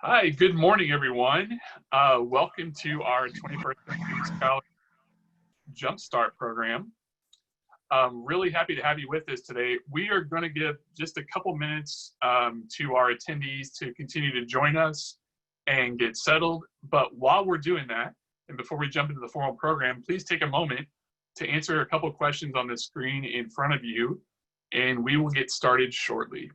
Hi, good morning, everyone. Welcome to our 21st Century Scholar Jumpstart program. I'm really happy to have you with us today. We are going to give just a couple minutes to our attendees to continue to join us and get settled. But while we're doing that, and before we jump into the formal program, please take a moment to answer a couple questions on the screen in front of you, and we will get started shortly.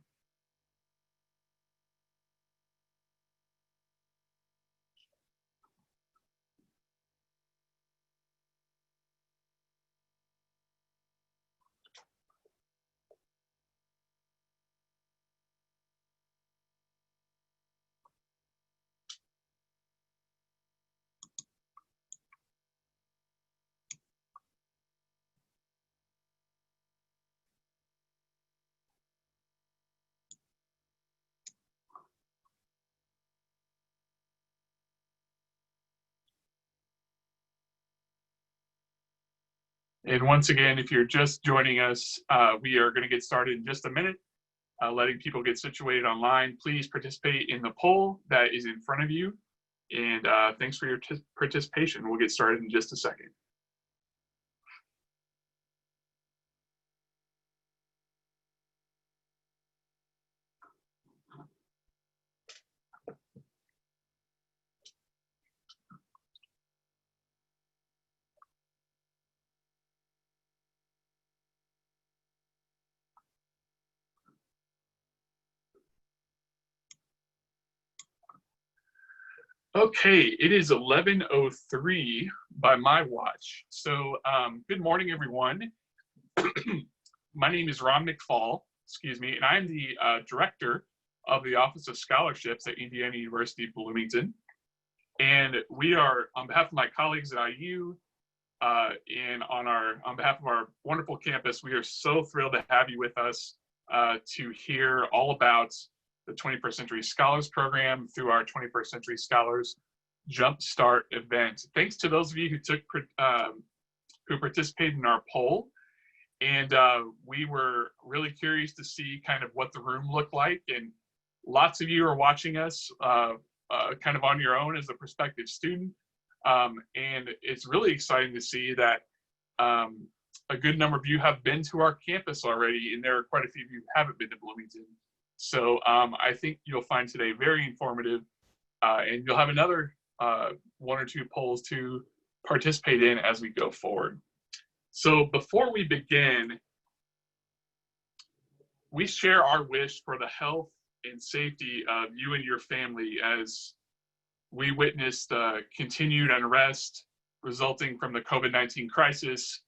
And once again, if you're just joining us, we are going to get started in just a minute, letting people get situated online. Please participate in the poll that is in front of you. And thanks for your participation. We'll get started in just a second. Okay, it is 11:03 by my watch. So good morning, everyone. My name is Ron McFall, and I'm the director of the Office of Scholarships at Indiana University Bloomington. And we are, on behalf of my colleagues at IU, and on behalf of our wonderful campus, we are so thrilled to have you with us to hear all about the 21st Century Scholars Program through our 21st Century Scholars Jumpstart event. Thanks to those of you who participated in our poll, and we were really curious to see kind of what the room looked like, and lots of you are watching us kind of on your own as a prospective student. And it's really exciting to see that a good number of you have been to our campus already, and there are quite a few of you who haven't been to Bloomington. So I think you'll find today very informative, and you'll have another one or two polls to participate in as we go forward. So before we begin, we share our wish for the health and safety of you and your family as we witnessed continued unrest resulting from the COVID-19 crisis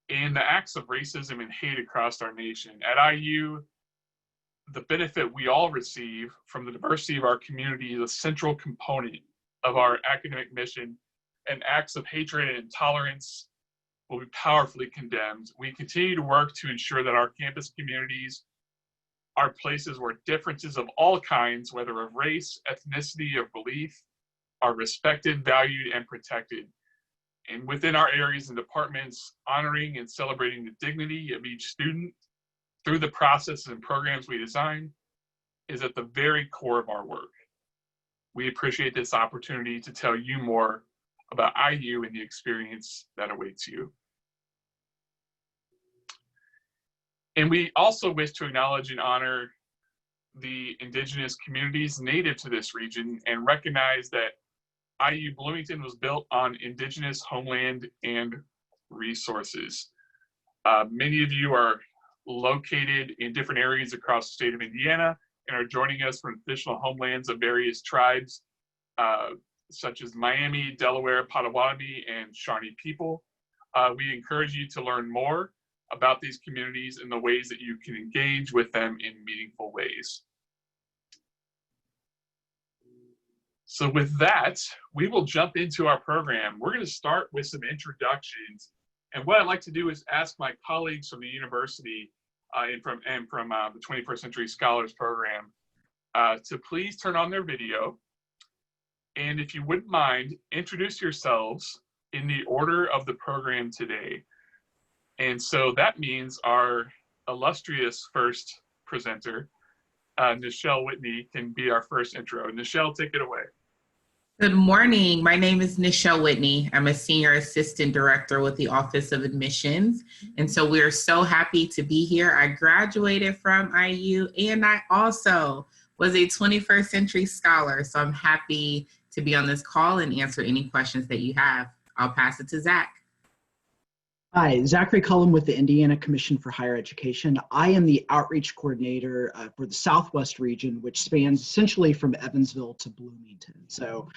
and the acts of racism and hate across our nation. At IU, the benefit we all receive from the diversity of our community is a central component of our academic mission, and acts of hatred and intolerance will be powerfully condemned. We continue to work to ensure that our campus communities are places where differences of all kinds, whether of race, ethnicity, or belief, are respected, valued, and protected. And within our areas and departments, honoring and celebrating the dignity of each student through the processes and programs we design is at the very core of our work. We appreciate this opportunity to tell you more about IU and the experience that awaits you. And we also wish to acknowledge and honor the indigenous communities native to this region and recognize that IU Bloomington was built on indigenous homeland and resources. Many of you are located in different areas across the state of Indiana and are joining us from traditional homelands of various tribes, such as Miami, Delaware, Potawatomi, and Shawnee people. We encourage you to learn more about these communities and the ways that you can engage with them in meaningful ways. So with that, we will jump into our program. We're going to start with some introductions. And what I'd like to do is ask my colleagues from the university and from the 21st Century Scholars Program to please turn on their video. And if you wouldn't mind, introduce yourselves in the order of the program today. And so that means our illustrious first presenter, Nichelle Whitney can be our first intro. Nichelle, take it away. Good morning. My name is Nichelle Whitney. I'm a Senior Assistant Director with the Office of Admissions. And so we're so happy to be here. I graduated from IU and I also was a 21st Century Scholar. So I'm happy to be on this call and answer any questions that you have. I'll pass it to Zach. Hi, Zachary Cullum with the Indiana Commission for Higher Education. I am the outreach coordinator for the Southwest region, which spans essentially from Evansville to Bloomington. So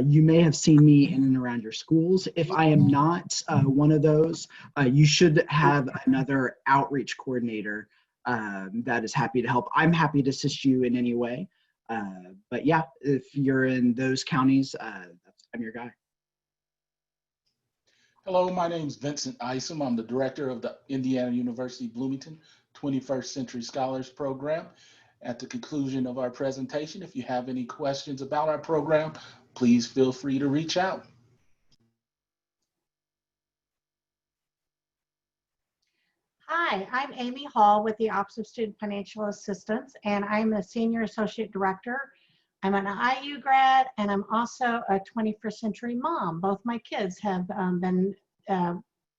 you may have seen me in and around your schools. If I am not one of those, you should have another outreach coordinator that is happy to help. I'm happy to assist you in any way. But yeah, if you're in those counties, I'm your guy. Hello, my name is Vincent Isom. I'm the director of the Indiana University Bloomington 21st Century Scholars Program. At the conclusion of our presentation, if you have any questions about our program, please feel free to reach out. Hi, I'm Amy Hall with the Office of Student Financial Assistance, and I'm a Senior Associate Director. I'm an IU grad, and I'm also a 21st Century mom. Both my kids have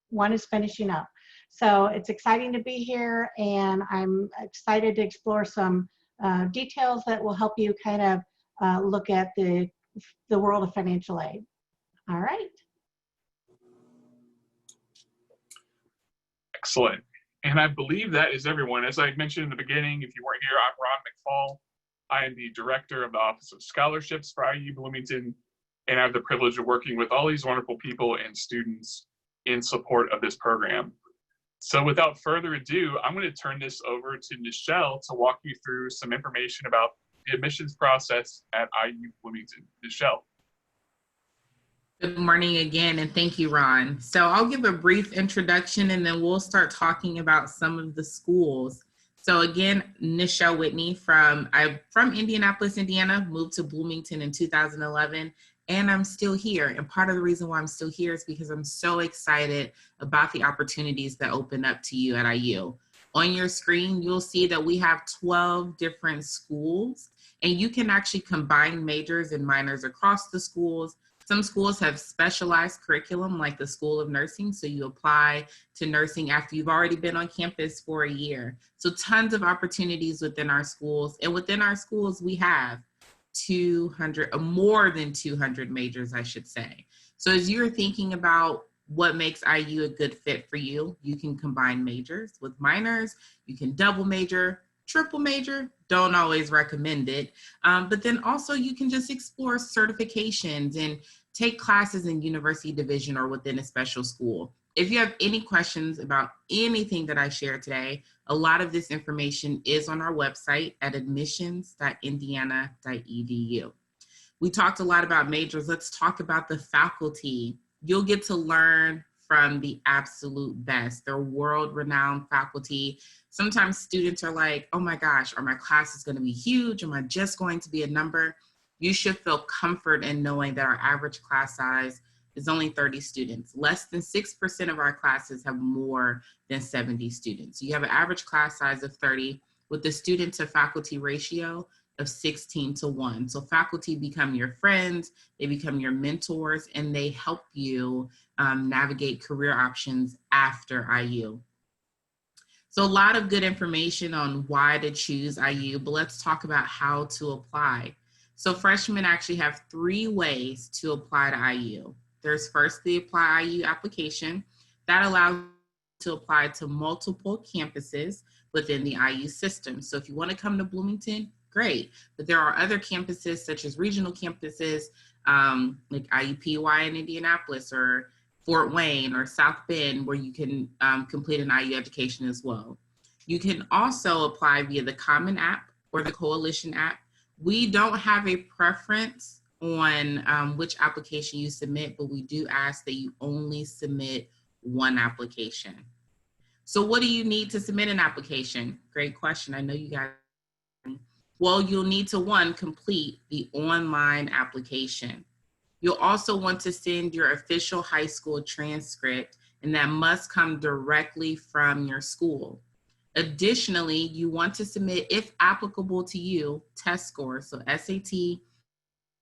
one is finishing up. So it's exciting to be here, and I'm excited to explore some details that will help you kind of look at the world of financial aid. All right. Excellent. And I believe that is everyone. As I mentioned in the beginning, if you weren't here, I'm Ron McFall. I am the director of the Office of Scholarships for IU Bloomington, and I have the privilege of working with all these wonderful people and students in support of this program. So without further ado, I'm going to turn this over to Nichelle to walk you through some information about the admissions process at IU Bloomington. Nichelle. Good morning again, and thank you, Ron. So I'll give a brief introduction and then we'll start talking about some of the schools. So again, Nichelle Whitney I'm from Indianapolis, Indiana, moved to Bloomington in 2011, and I'm still here. And part of the reason why I'm still here is because I'm so excited about the opportunities that open up to you at IU. On your screen, you'll see that we have 12 different schools, and you can actually combine majors and minors across the schools. Some schools have specialized curriculum like the School of Nursing, so you apply to nursing after you've already been on campus for a year. So tons of opportunities within our schools, and within our schools we have 200, more than 200 majors, I should say. So as you're thinking about what makes IU a good fit for you, you can combine majors with minors, you can double major, triple major, don't always recommend it. But then also you can just explore certifications and take classes in university division or within a special school. If you have any questions about anything that I shared today, a lot of this information is on our website at admissions.indiana.edu. We talked a lot about majors. Let's talk about the faculty. You'll get to learn from the absolute best. They're world-renowned faculty. Sometimes students are like, oh my gosh, are my classes going to be huge? Am I just going to be a number? You should feel comfort in knowing that our average class size is only 30 students. Less than 6% of our classes have more than 70 students. You have an average class size of 30 with the student to faculty ratio of 16:1. So faculty become your friends, they become your mentors, and they help you navigate career options after IU. So a lot of good information on why to choose IU, but let's talk about how to apply. So freshmen actually have 3 ways to apply to IU. There's first the Apply IU application. That allows you to apply to multiple campuses within the IU system. So if you want to come to Bloomington, great. But there are other campuses such as regional campuses like IUPUI in Indianapolis or Fort Wayne or South Bend where you can complete an IU education as well. You can also apply via the Common App or the Coalition App. We don't have a preference on which application you submit, but we do ask that you only submit one application. So what do you need to submit an application? Great question. I know you guys. Well, you'll need to, 1, complete the online application. You'll also want to send your official high school transcript, and that must come directly from your school. Additionally, you want to submit, if applicable to you, test scores, so SAT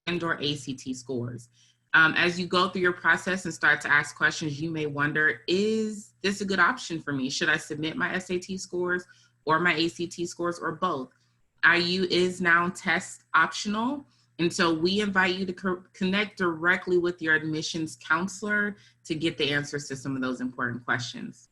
and/or ACT scores. As you go through your process and start to ask questions, you may wonder, is this a good option for me? Should I submit my SAT scores or my ACT scores or both? IU is now test optional. And so we invite you to connect directly with your admissions counselor to get the answers to some of those important questions.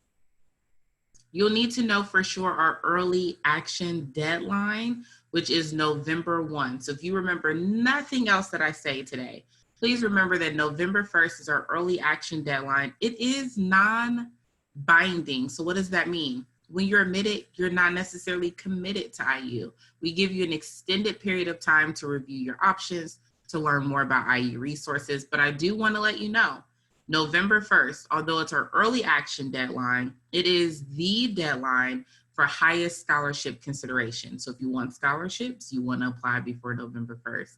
You'll need to know for sure our early action deadline, which is November 1. So if you remember nothing else that I say today, please remember that November 1st is our early action deadline. It is non-binding. So what does that mean? When you're admitted, you're not necessarily committed to IU. We give you an extended period of time to review your options, to learn more about IU resources. But I do want to let you know, November 1st, although it's our early action deadline, it is the deadline for highest scholarship consideration. So if you want scholarships, you want to apply before November 1st.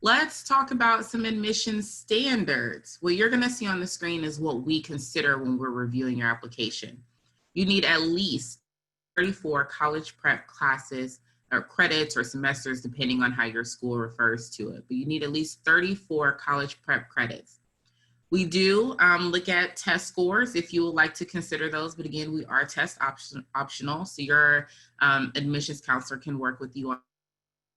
Let's talk about some admission standards. What you're going to see on the screen is what we consider when we're reviewing your application. You need at least 34 college prep classes or credits or semesters, depending on how your school refers to it. But you need at least 34 college prep credits. We do look at test scores if you would like to consider those, but again, we are test optional, so your admissions counselor can work with you on.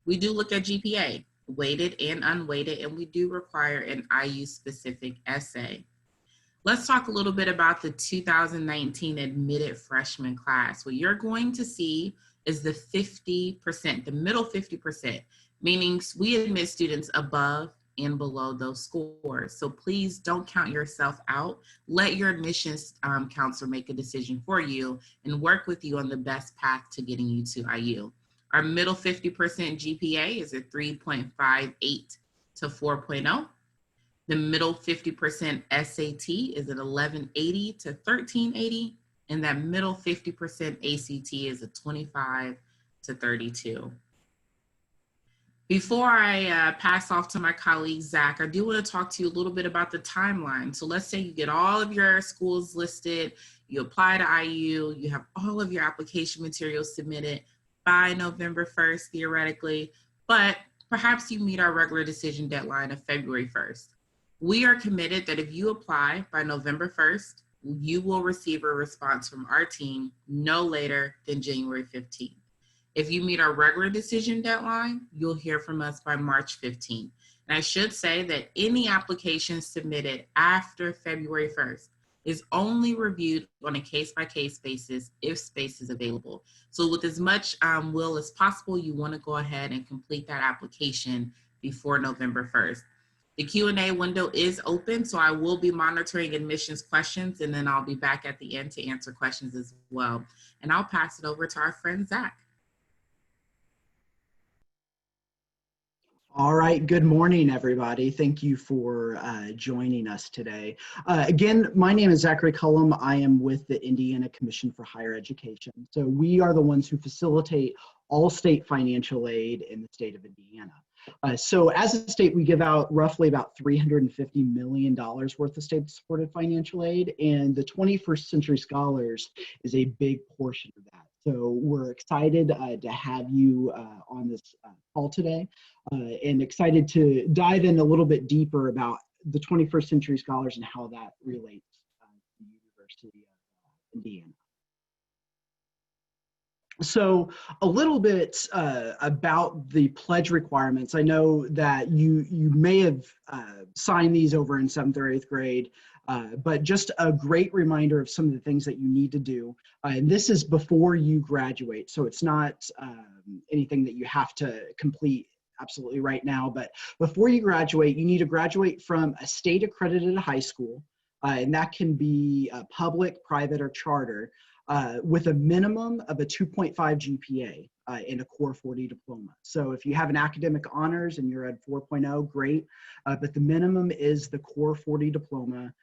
We do look at GPA, weighted and unweighted, and we do require an IU-specific essay. Let's talk a little bit about the 2019 admitted freshman class. What you're going to see is the 50%, the middle 50%, meaning we admit students above and below those scores. So please don't count yourself out. Let your admissions counselor make a decision for you and work with you on the best path to getting you to IU. Our middle 50% GPA is a 3.58 to 4.0. The middle 50% SAT is an 1180 to 1380. And that middle 50% ACT is a 25 to 32. Before I pass off to my colleague, Zach, I do want to talk to you a little bit about the timeline. So let's say you get all of your schools listed, you apply to IU, you have all of your application materials submitted by November 1st, theoretically, but perhaps you meet our regular decision deadline of February 1st. We are committed that if you apply by November 1st, you will receive a response from our team no later than January 15th. If you meet our regular decision deadline, you'll hear from us by March 15th. And I should say that any application submitted after February 1st is only reviewed on a case-by-case basis if space is available. So with as much will as possible, you want to go ahead and complete that application before November 1st. The Q&A window is open, so I will be monitoring admissions questions, and then I'll be back at the end to answer questions as well. And I'll pass it over to our friend, Zach. All right, good morning, everybody. Thank you for joining us today. Again, my name is Zachary Cullum. I am with the Indiana Commission for Higher Education. So we are the ones who facilitate all state financial aid in the state of Indiana. So as a state, we give out roughly about $350 million worth of state-supported financial aid, and the 21st Century Scholars is a big portion of that. So we're excited to have you on this call today and excited to dive in a little bit deeper about the 21st Century Scholars and how that relates to the University of Indiana. So a little bit about the pledge requirements. I know that you may have signed these over in 7th or 8th grade, but just a great reminder of some of the things that you need to do. And this is before you graduate, so it's not anything that you have to complete absolutely right now, but before you graduate, you need to graduate from a state accredited high school, and that can be public, private, or charter, with a minimum of a 2.5 GPA in a Core 40 diploma. So if you have an academic honors and you're at 4.0, great, but the minimum is the Core 40 diploma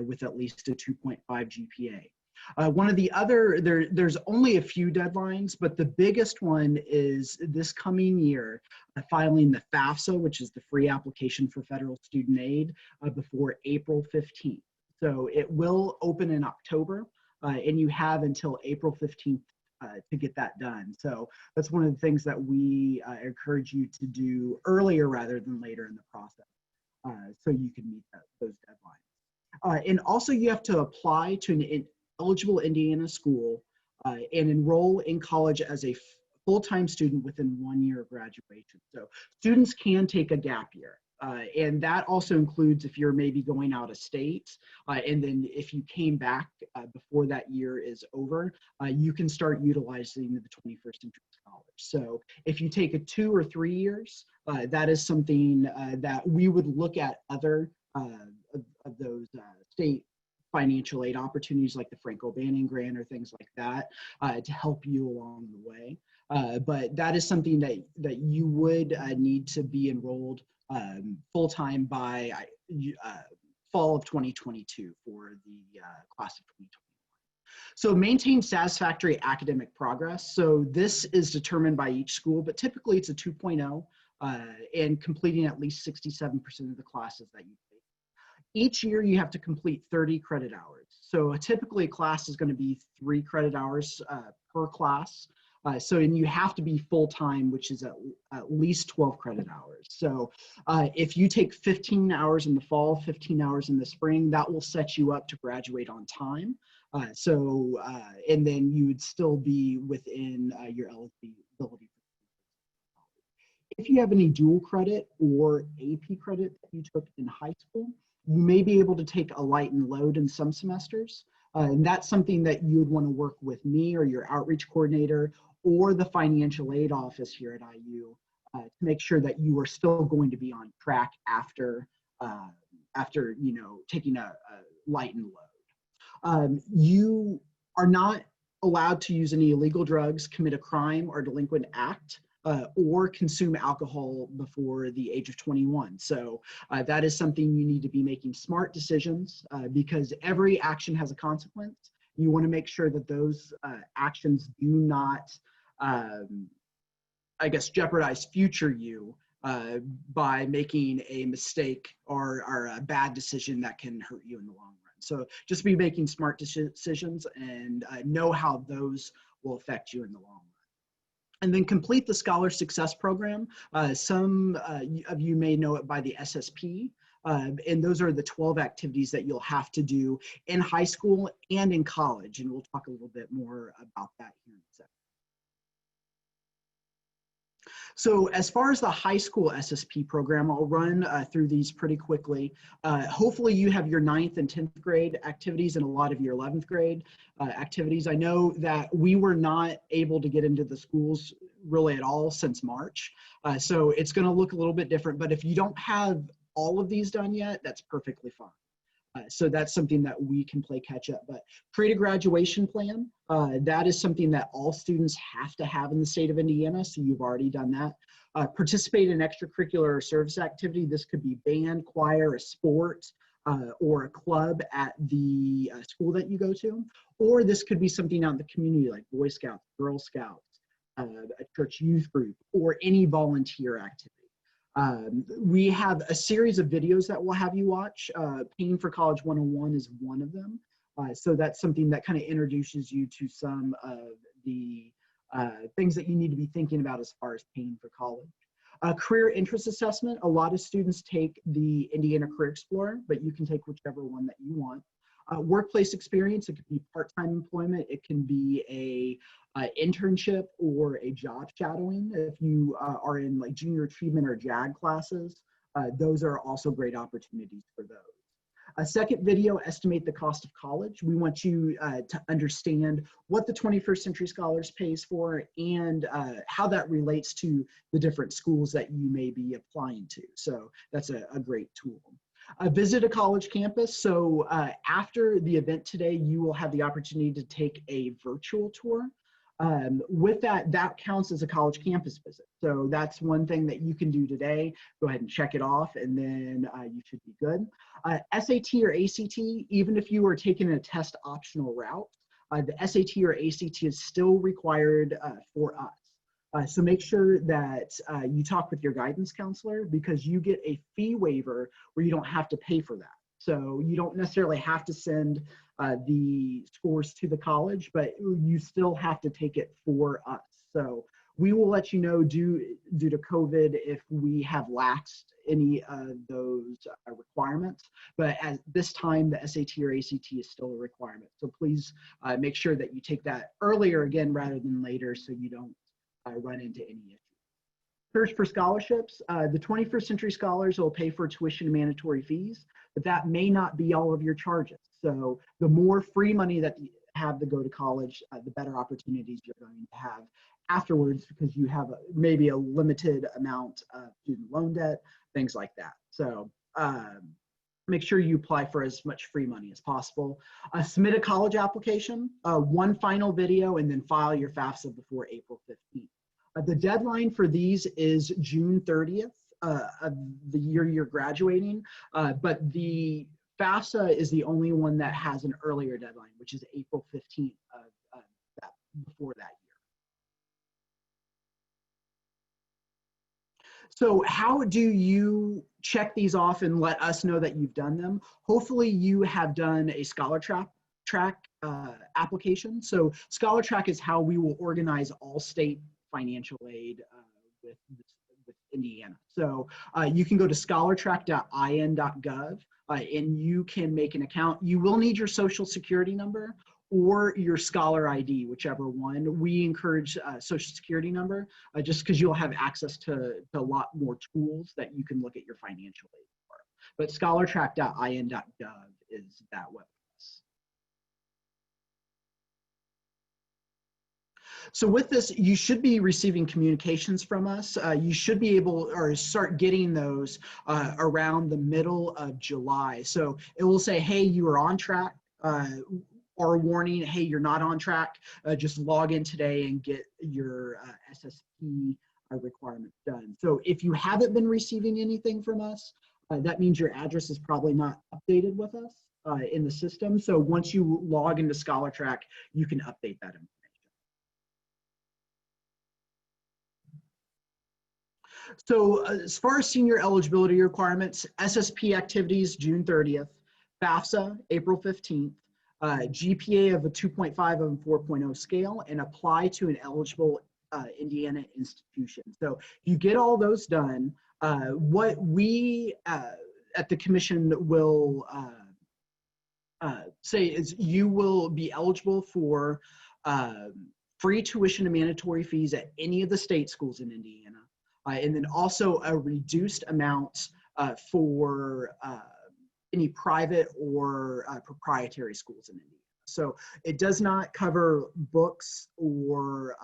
with at least a 2.5 GPA. One of the other, there's only a few deadlines, but the biggest one is this coming year, filing the FAFSA, which is the free application for federal student aid, before April 15th. So it will open in October, and you have until April 15th to get that done. So that's one of the things that we encourage you to do earlier rather than later in the process, so you can meet those deadlines. And also you have to apply to an eligible Indiana school and enroll in college as a full-time student within 1 year of graduation. So students can take a gap year. And that also includes if you're maybe going out of state, and then if you came back before that year is over, you can start utilizing the 21st Century Scholars. So if you take a 2 or 3 years, that is something that we would look at other of those state financial aid opportunities like the Frank O'Bannon grant or things like that to help you along the way. But that is something that you would need to be enrolled full-time by fall of 2022 for the class of 2021. So maintain satisfactory academic progress. So this is determined by each school, but typically it's a 2.0 and completing at least 67% of the classes that you take. Each year you have to complete 30 credit hours. So typically a class is going to be 3 credit hours per class. And you have to be full-time, which is at least 12 credit hours. So if you take 15 hours in the fall, 15 hours in the spring, that will set you up to graduate on time. And then you would still be within your eligibility. If you have any dual credit or AP credit that you took in high school, you may be able to take a light and load in some semesters. And that's something that you would want to work with me or your outreach coordinator or the financial aid office here at IU to make sure that you are still going to be on track after taking a light and load. You are not allowed to use any illegal drugs, commit a crime or delinquent act, or consume alcohol before the age of 21. So that is something you need to be making smart decisions because every action has a consequence. You want to make sure that those actions do not, jeopardize future you by making a mistake or a bad decision that can hurt you in the long run. So just be making smart decisions and know how those will affect you in the long run. And then complete the Scholar Success Program. Some of you may know it by the SSP. And those are the 12 activities that you'll have to do in high school and in college. And we'll talk a little bit more about that here in a second. So as far as the high school SSP program, I'll run through these pretty quickly. Hopefully you have your 9th and 10th grade activities and a lot of your 11th grade activities. I know that we were not able to get into the schools really at all since March. So it's gonna look a little bit different, but if you don't have all of these done yet, that's perfectly fine. So that's something that we can play catch up. But create a graduation plan. That is something that all students have to have in the state of Indiana. So you've already done that. Participate in extracurricular or service activity. This could be band, choir, a sport, or a club at the school that you go to. Or this could be something out in the community like Boy Scouts, Girl Scouts, a church youth group, or any volunteer activity. We have a series of videos that we'll have you watch. Paying for College 101 is one of them. So that's something that kind of introduces you to some of the things that you need to be thinking about as far as paying for college. Career interest assessment. A lot of students take the Indiana Career Explorer, but you can take whichever one that you want. Workplace experience. It could be part-time employment. It can be a internship or a job shadowing. If you are in like junior achievement or JAG classes, those are also great opportunities for those. A second video, estimate the cost of college. We want you to understand what the 21st Century Scholars pays for and how that relates to the different schools that you may be applying to. So that's a great tool. Visit a college campus. So after the event today, you will have the opportunity to take a virtual tour. With that, that counts as a college campus visit. So that's one thing that you can do today. Go ahead and check it off and then you should be good. SAT or ACT, even if you are taking a test optional route, the SAT or ACT is still required for us. So make sure that you talk with your guidance counselor because you get a fee waiver where you don't have to pay for that. So you don't necessarily have to send the scores to the college, but you still have to take it for us. So we will let you know due to COVID if we have laxed any of those requirements. But at this time, the SAT or ACT is still a requirement. So please make sure that you take that earlier again rather than later so you don't run into any issues. Search for scholarships. The 21st Century Scholars will pay for tuition and mandatory fees, but that may not be all of your charges. So the more free money that you have to go to college, the better opportunities you're going to have afterwards, because you have maybe a limited amount of student loan debt, things like that. So make sure you apply for as much free money as possible. Submit a college application, one final video, and then file your FAFSA before April 15th. The deadline for these is June 30th of the year you're graduating, but the FAFSA is the only one that has an earlier deadline, which is April 15th of before that year. So how do you check these off and let us know that you've done them? Hopefully you have done a ScholarTrack application. So ScholarTrack is how we will organize all state financial aid with Indiana. So you can go to scholartrack.in.gov and you can make an account. You will need your social security number or your scholar ID, whichever one. We encourage social security number just because you'll have access to a lot more tools that you can look at your financial aid for. But scholartrack.in.gov is that web address. So with this, you should be receiving communications from us. You should be able or start getting those around the middle of July. So it will say, hey, you are on track. Or a warning, hey, you're not on track, just log in today and get your SSP requirements done. So if you haven't been receiving anything from us, that means your address is probably not updated with us in the system. So once you log into ScholarTrack, you can update that information. So as far as senior eligibility requirements, SSP activities, June 30th, FAFSA, April 15th, GPA of a 2.5 on 4.0 scale, and apply to an eligible Indiana institution. So you get all those done. What we at the commission will say is you will be eligible for free tuition and mandatory fees at any of the state schools in Indiana, and then also a reduced amount for any private or proprietary schools in Indiana. So it does not cover books or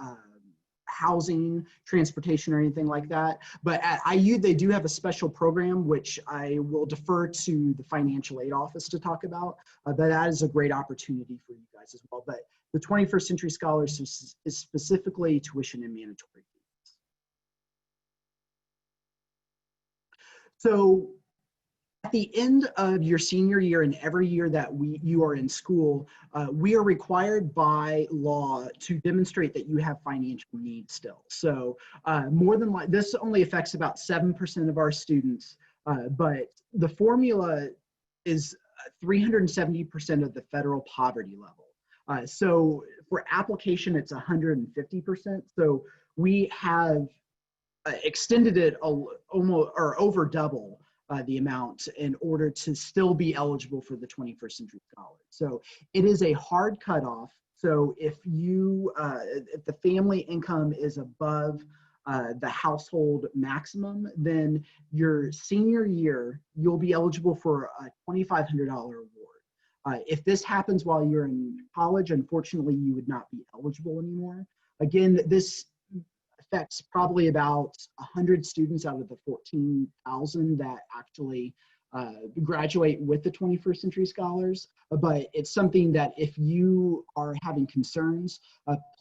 housing, transportation, or anything like that. But at IU, they do have a special program, which I will defer to the financial aid office to talk about. But that is a great opportunity for you guys as well. But the 21st Century Scholars is specifically tuition and mandatory fees. So at the end of your senior year and every year that you are in school, we are required by law to demonstrate that you have financial needs still. So more than like, this only affects about 7% of our students, but the formula is 370% of the federal poverty level. So for application, it's 150%. So we have extended it almost or over double the amount in order to still be eligible for the 21st Century Scholars. So it is a hard cutoff. So if you, if the family income is above the household maximum, then your senior year, you'll be eligible for a $2,500 award. If this happens while you're in college, unfortunately, you would not be eligible anymore. Again, this affects probably about 100 students out of the 14,000 that actually graduate with the 21st Century Scholars. But it's something that if you are having concerns,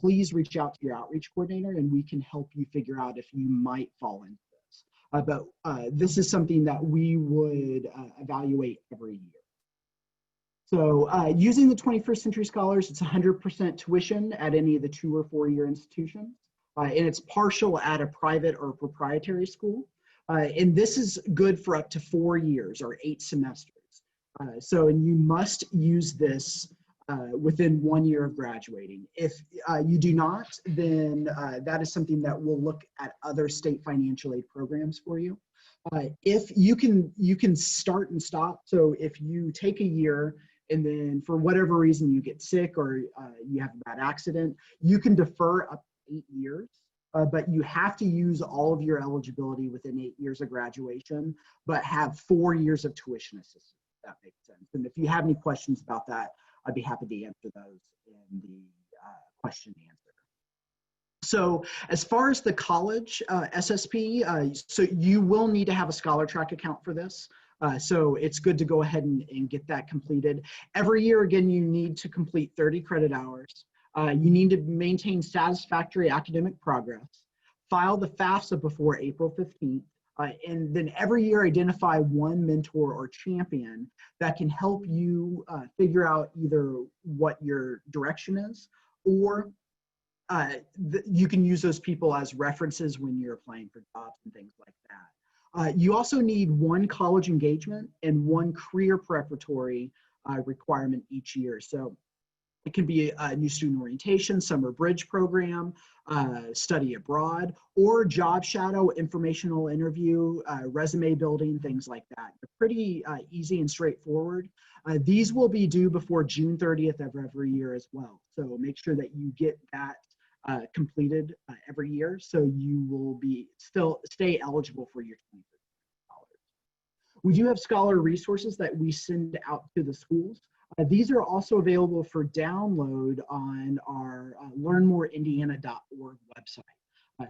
please reach out to your outreach coordinator and we can help you figure out if you might fall into this. But this is something that we would evaluate every year. So using the 21st Century Scholars, it's 100% tuition at any of the 2 or 4 year institutions. And it's partial at a private or proprietary school. And this is good for up to 4 years or 8 semesters. And you must use this within 1 year of graduating. If you do not, then that is something that we'll look at other state financial aid programs for you. If you can start and stop. So if you take a year and then for whatever reason you get sick or you have a bad accident, you can defer up to 8 years. But you have to use all of your eligibility within 8 years of graduation, but have 4 years of tuition assistance, if that makes sense. And if you have any questions about that, I'd be happy to answer those in the question and answer. So as far as the college SSP, so you will need to have a ScholarTrack account for this. So it's good to go ahead and get that completed. Every year, again, you need to complete 30 credit hours. You need to maintain satisfactory academic progress, file the FAFSA before April 15th, and then every year identify one mentor or champion that can help you figure out either what your direction is or you can use those people as references when you're applying for jobs and things like that. You also need one college engagement and one career preparatory requirement each year. So it can be a new student orientation, summer bridge program, study abroad, or job shadow, informational interview, resume building, things like that. They're pretty easy and straightforward. These will be due before June 30th of every year as well. So make sure that you get that completed every year so you will be stay eligible for your $20,000. We do have scholar resources that we send out to the schools. These are also available for download on our learnmoreindiana.org website.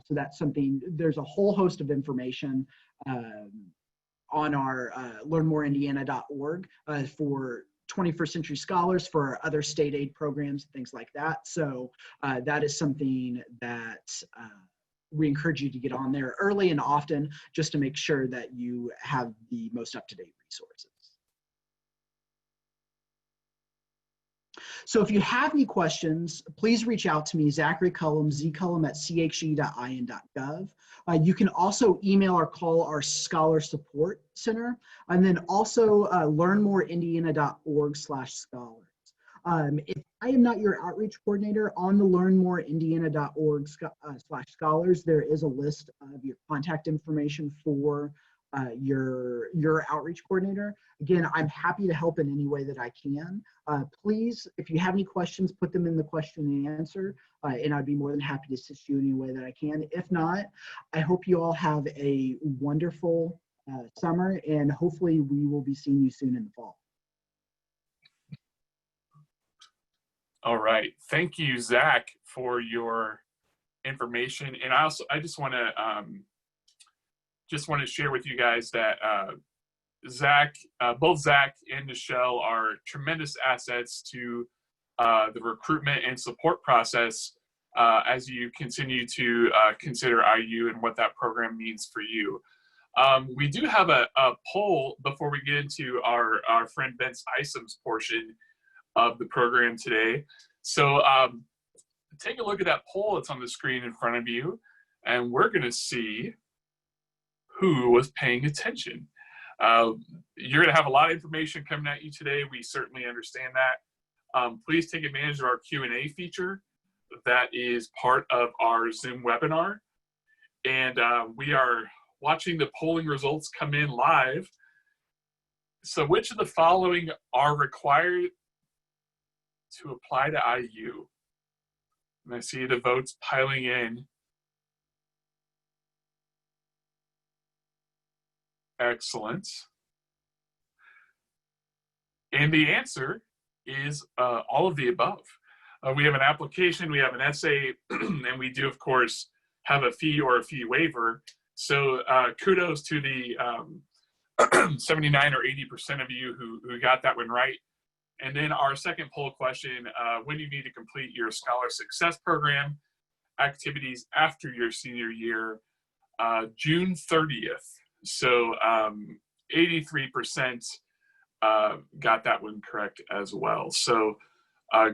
So that's something, there's a whole host of information on our learnmoreindiana.org for 21st Century Scholars, for our other state aid programs, things like that. So that is something that we encourage you to get on there early and often just to make sure that you have the most up-to-date resources. So if you have any questions, please reach out to me, Zachary Cullum, zcullum@che.in.gov. You can also email or call our Scholar Support Center, and then also learnmoreindiana.org/scholars. If I am not your outreach coordinator, on the learnmoreindiana.org/scholars, there is a list of your contact information for your outreach coordinator. Again, I'm happy to help in any way that I can. Please, if you have any questions, put them in the question and answer, and I'd be more than happy to assist you in any way that I can. If not, I hope you all have a wonderful summer, and hopefully we will be seeing you soon in the fall. All right. Thank you, Zach, for your information. And I just want to share with you guys that both Zach and Nichelle are tremendous assets to the recruitment and support process as you continue to consider IU and what that program means for you. We do have a poll before we get into our friend Vince Isom's portion of the program today. So take a look at that poll that's on the screen in front of you, and we're going to see who was paying attention. You're going to have a lot of information coming at you today. We certainly understand that. Please take advantage of our Q&A feature that is part of our Zoom webinar. And we are watching the polling results come in live. So which of the following are required to apply to IU? And I see the votes piling in. Excellent. And the answer is all of the above. We have an application, we have an essay, and we do, of course, have a fee or a fee waiver. So kudos to the 79 or 80% of you who got that one right. And then our second poll question, when do you need to complete your Scholar Success Program activities after your senior year? June 30th. So 83% got that one correct as well. So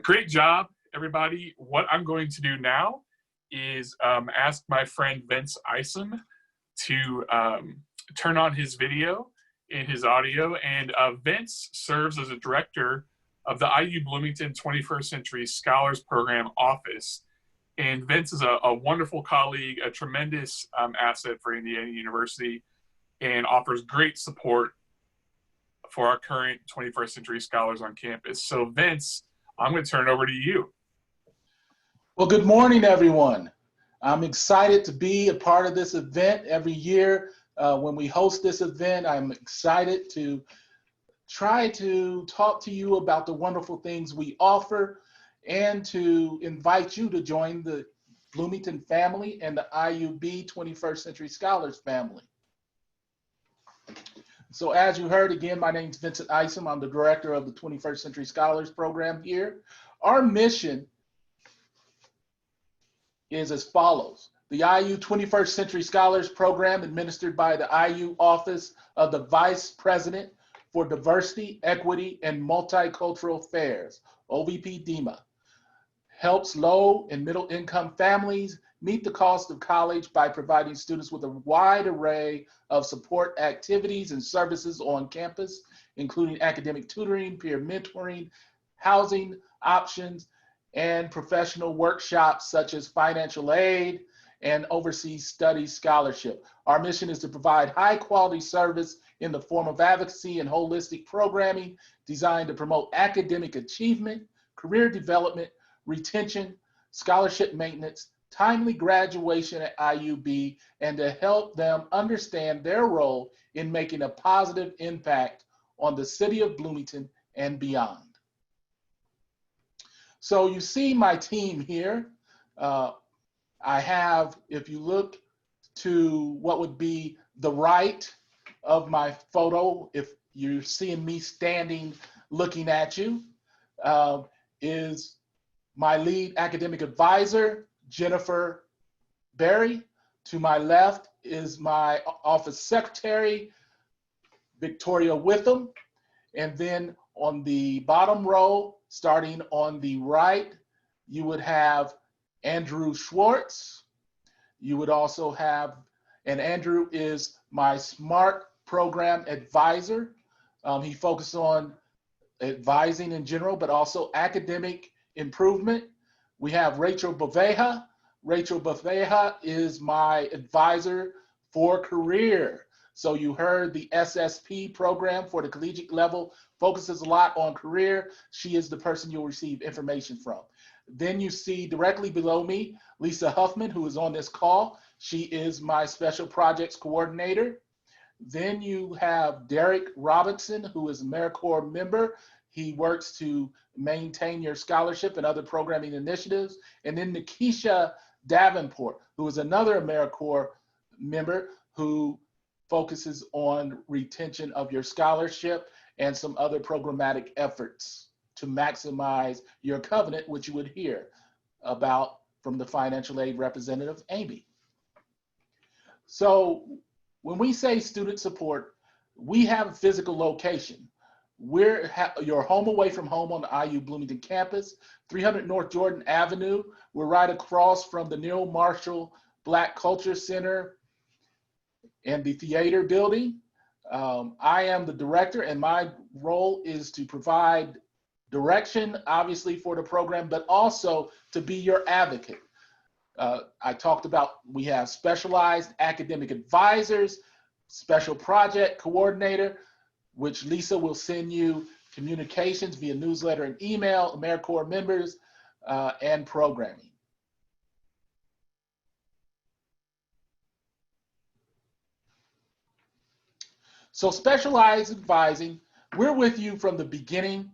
great job, everybody. What I'm going to do now is ask my friend Vince Isom to turn on his video, in his audio. And Vince serves as a director of the IU Bloomington 21st Century Scholars Program office. And Vince is a wonderful colleague, a tremendous asset for Indiana University, and offers great support for our current 21st Century Scholars on campus. So Vince, I'm going to turn it over to you. Well, good morning, everyone. I'm excited to be a part of this event every year. When we host this event, I'm excited to try to talk to you about the wonderful things we offer and to invite you to join the Bloomington family and the IUB 21st Century Scholars family. So as you heard, again, my name is Vincent Isom. I'm the director of the 21st Century Scholars Program here. Our mission is as follows. The IU 21st Century Scholars Program, administered by the IU Office of the Vice President for Diversity, Equity, and Multicultural Affairs, OVP-DEMA, helps low and middle income families meet the cost of college by providing students with a wide array of support activities and services on campus, including academic tutoring, peer mentoring, housing options, and professional workshops such as financial aid and overseas studies scholarship. Our mission is to provide high quality service in the form of advocacy and holistic programming designed to promote academic achievement, career development, retention, scholarship maintenance, timely graduation at IUB, and to help them understand their role in making a positive impact on the city of Bloomington and beyond. So you see my team here. I have, if you look to what would be the right of my photo, if you're seeing me standing looking at you, is my lead academic advisor, Jennifer Berry. To my left is my office secretary, Victoria Witham. And then on the bottom row, starting on the right, you would have Andrew Schwartz. You would also have, and Andrew is my SMART program advisor. He focuses on advising in general, but also academic improvement. We have Rachel Baveja. Rachel Baveja is my advisor for career. So you heard the SSP program for the collegiate level focuses a lot on career. She is the person you'll receive information from. Then you see directly below me, Lisa Huffman, who is on this call. She is my special projects coordinator. Then you have Derek Robinson, who is a AmeriCorps member. He works to maintain your scholarship and other programming initiatives. And then Nikisha Davenport, who is another AmeriCorps member who focuses on retention of your scholarship and some other programmatic efforts to maximize your covenant, which you would hear about from the financial aid representative, Amy. So when we say student support, we have a physical location. We're your home away from home on the IU Bloomington campus, 300 North Jordan Avenue. We're right across from the Neil Marshall Black Culture Center and the theater building. I am the director, and my role is to provide direction, obviously, for the program, but also to be your advocate. I talked about, we have specialized academic advisors, special project coordinator, which Lisa will send you communications via newsletter and email, AmeriCorps members, and programming. So specialized advising, we're with you from the beginning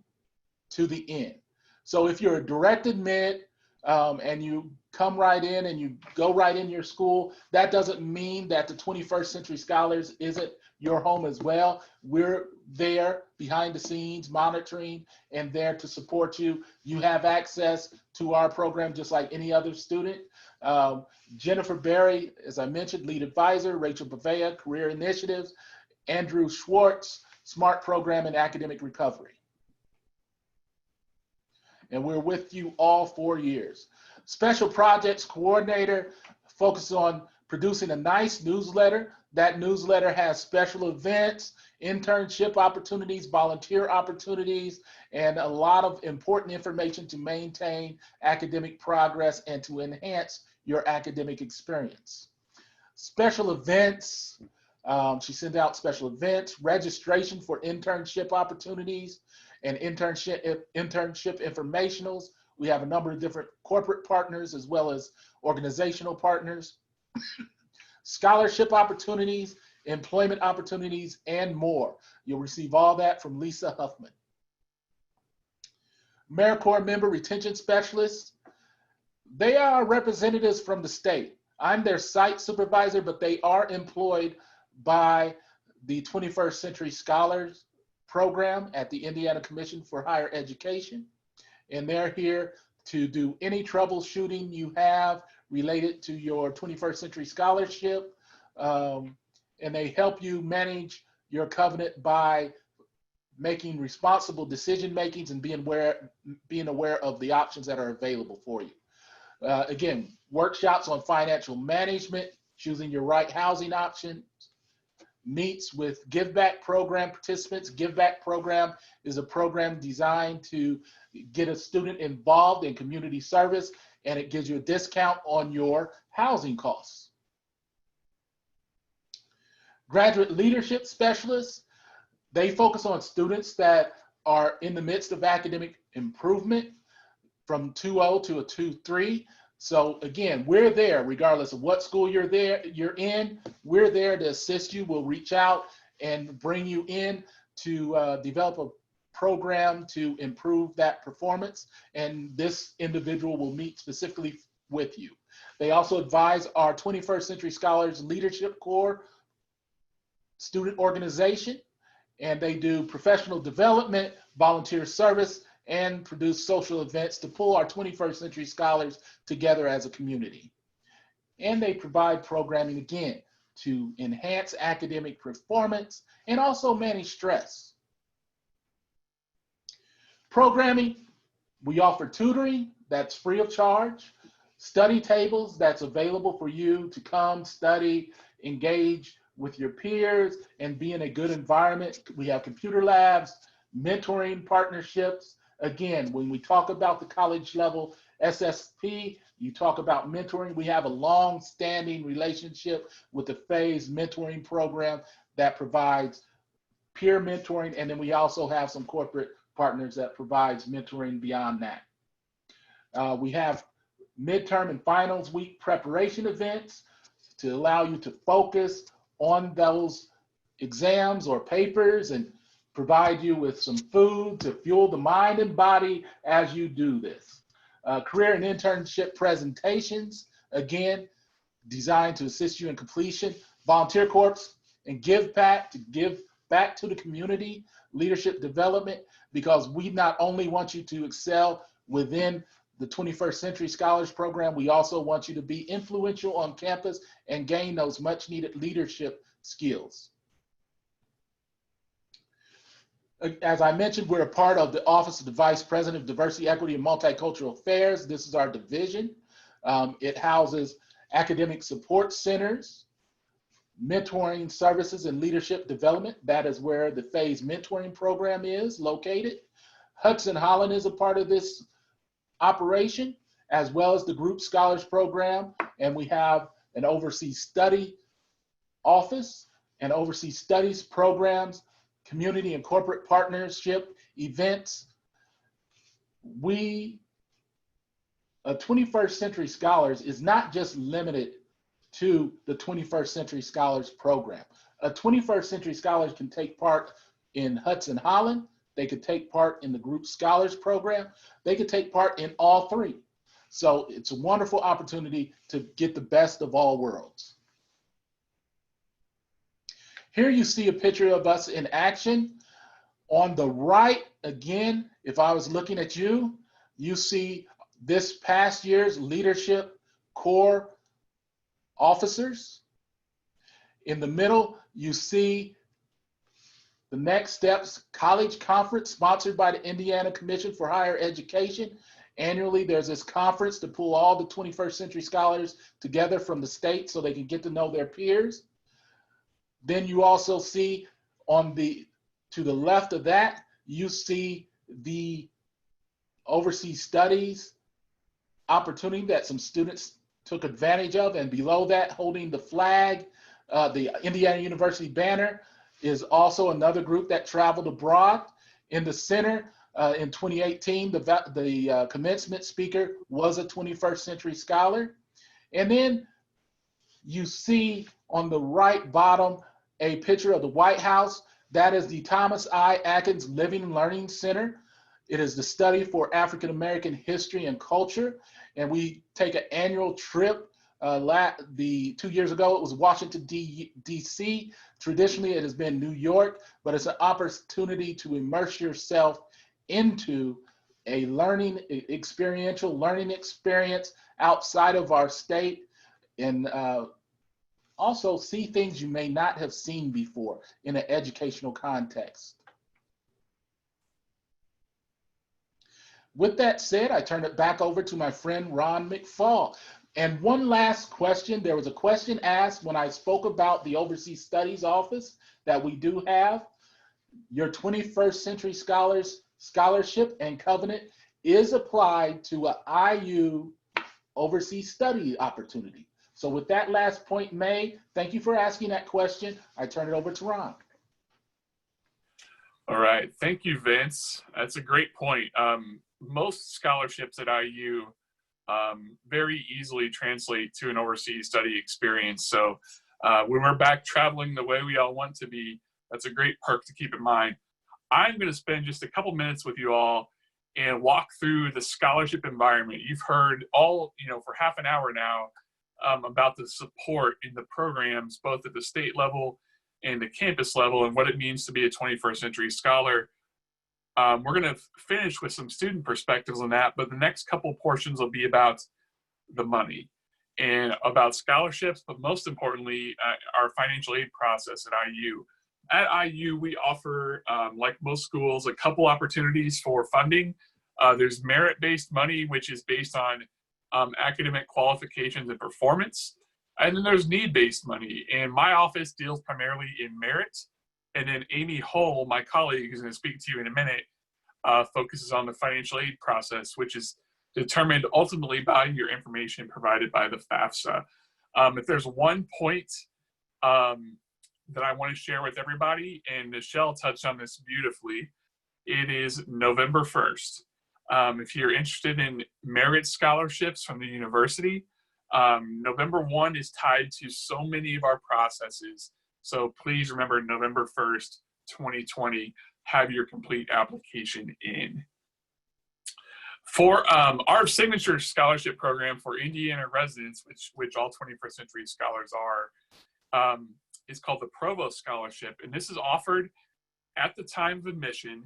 to the end. So if you're a direct admit and you come right in and you go right in your school, that doesn't mean that the 21st Century Scholars isn't your home as well. We're there behind the scenes monitoring and there to support you. You have access to our program just like any other student. Jennifer Berry, as I mentioned, lead advisor, Rachel Baveja, career initiatives, Andrew Schwartz, SMART program and academic recovery. And we're with you all 4 years. Special projects coordinator focuses on producing a nice newsletter That newsletter has special events, internship opportunities, volunteer opportunities, and a lot of important information to maintain academic progress and to enhance your academic experience. Special events, she sent out special events, registration for internship opportunities and internship informationals. We have a number of different corporate partners as well as organizational partners, scholarship opportunities, employment opportunities, and more. You'll receive all that from Lisa Huffman. AmeriCorps member retention specialists, they are representatives from the state. I'm their site supervisor, but they are employed by the 21st Century Scholars Program at the Indiana Commission for Higher Education. And they're here to do any troubleshooting you have related to your 21st Century Scholarship. And they help you manage your covenant by making responsible decision makings and being aware of the options that are available for you. Again, workshops on financial management, choosing your right housing option, meets with Give Back program participants. Give Back program is a program designed to get a student involved in community service, and it gives you a discount on your housing costs. Graduate leadership specialists, they focus on students that are in the midst of academic improvement from 2.0 to a 2.3. So again, we're there regardless of what school you're in, we're there to assist you. We'll reach out and bring you in to develop a program to improve that performance. And this individual will meet specifically with you. They also advise our 21st Century Scholars Leadership Corps student organization, and they do professional development, volunteer service, and produce social events to pull our 21st Century Scholars together as a community. And they provide programming, again, to enhance academic performance and also manage stress. Programming, we offer tutoring that's free of charge, study tables that's available for you to come study, engage with your peers, and be in a good environment. We have computer labs, mentoring partnerships. Again, when we talk about the college level SSP, you talk about mentoring. We have a long-standing relationship with the FAYS mentoring program that provides peer mentoring, and then we also have some corporate partners that provides mentoring beyond that. We have midterm and finals week preparation events to allow you to focus on those exams or papers and provide you with some food to fuel the mind and body as you do this. Career and internship presentations, again, designed to assist you in completion. Volunteer corps and Give Back, to give back to the community, leadership development, because we not only want you to excel within the 21st Century Scholars Program, we also want you to be influential on campus and gain those much needed leadership skills. As I mentioned, we're a part of the Office of the Vice President of Diversity, Equity, and Multicultural Affairs. This is our division. It houses academic support centers, mentoring services, and leadership development. That is where the FAYS mentoring program is located. Hudson Holland is a part of this operation, as well as the Group Scholars Program. And we have an overseas study office and overseas studies programs, community and corporate partnership events. We, 21st Century Scholars is not just limited to the 21st Century Scholars Program. A 21st Century Scholars can take part in Hudson Holland. They could take part in the Group Scholars Program. They could take part in all three. So it's a wonderful opportunity to get the best of all worlds. Here you see a picture of us in action. On the right, again, if I was looking at you, you see this past year's Leadership Corps officers. In the middle, you see the Next Steps College Conference sponsored by the Indiana Commission for Higher Education. Annually, there's this conference to pull all the 21st Century Scholars together from the state so they can get to know their peers. Then you also see to the left of that, you see the overseas studies opportunity that some students took advantage of. And below that, holding the flag, the Indiana University banner, is also another group that traveled abroad. In the center, in 2018, the commencement speaker was a 21st Century Scholar. And then you see on the right bottom a picture of the White House. That is the Thomas I. Atkins Living and Learning Center. It is the study for African American history and culture. And we take an annual trip. 2 years ago, it was Washington, D.C. Traditionally, it has been New York, but it's an opportunity to immerse yourself into a experiential learning experience outside of our state, and also see things you may not have seen before in an educational context. With that said, I turn it back over to my friend Ron McFall. And one last question. There was a question asked when I spoke about the Overseas Studies Office that we do have. Your 21st Century Scholars Scholarship and Covenant is applied to an IU overseas study opportunity. So with that last point made, thank you for asking that question. I turn it over to Ron. All right, thank you, Vince. That's a great point. Most scholarships at IU very easily translate to an overseas study experience. So when we're back traveling the way we all want to be, that's a great perk to keep in mind. I'm going to spend just a couple minutes with you all and walk through the scholarship environment. You've heard all, for half an hour now about the support in the programs, both at the state level and the campus level, and what it means to be a 21st Century Scholar. We're going to finish with some student perspectives on that, but the next couple portions will be about the money and about scholarships, but most importantly, our financial aid process at IU. At IU, we offer, like most schools, a couple opportunities for funding. There's merit-based money, which is based on academic qualifications and performance. And then there's need-based money. And my office deals primarily in merit. And then Amy Hull, my colleague, who's going to speak to you in a minute, focuses on the financial aid process, which is determined ultimately by your information provided by the FAFSA. If there's one point that I want to share with everybody, and Michelle touched on this beautifully, it is November 1st. If you're interested in merit scholarships from the university, November 1 is tied to so many of our processes. So please remember November 1st, 2020, have your complete application in. For our signature scholarship program for Indiana residents, which all 21st Century Scholars are, is called the Provost Scholarship. And this is offered at the time of admission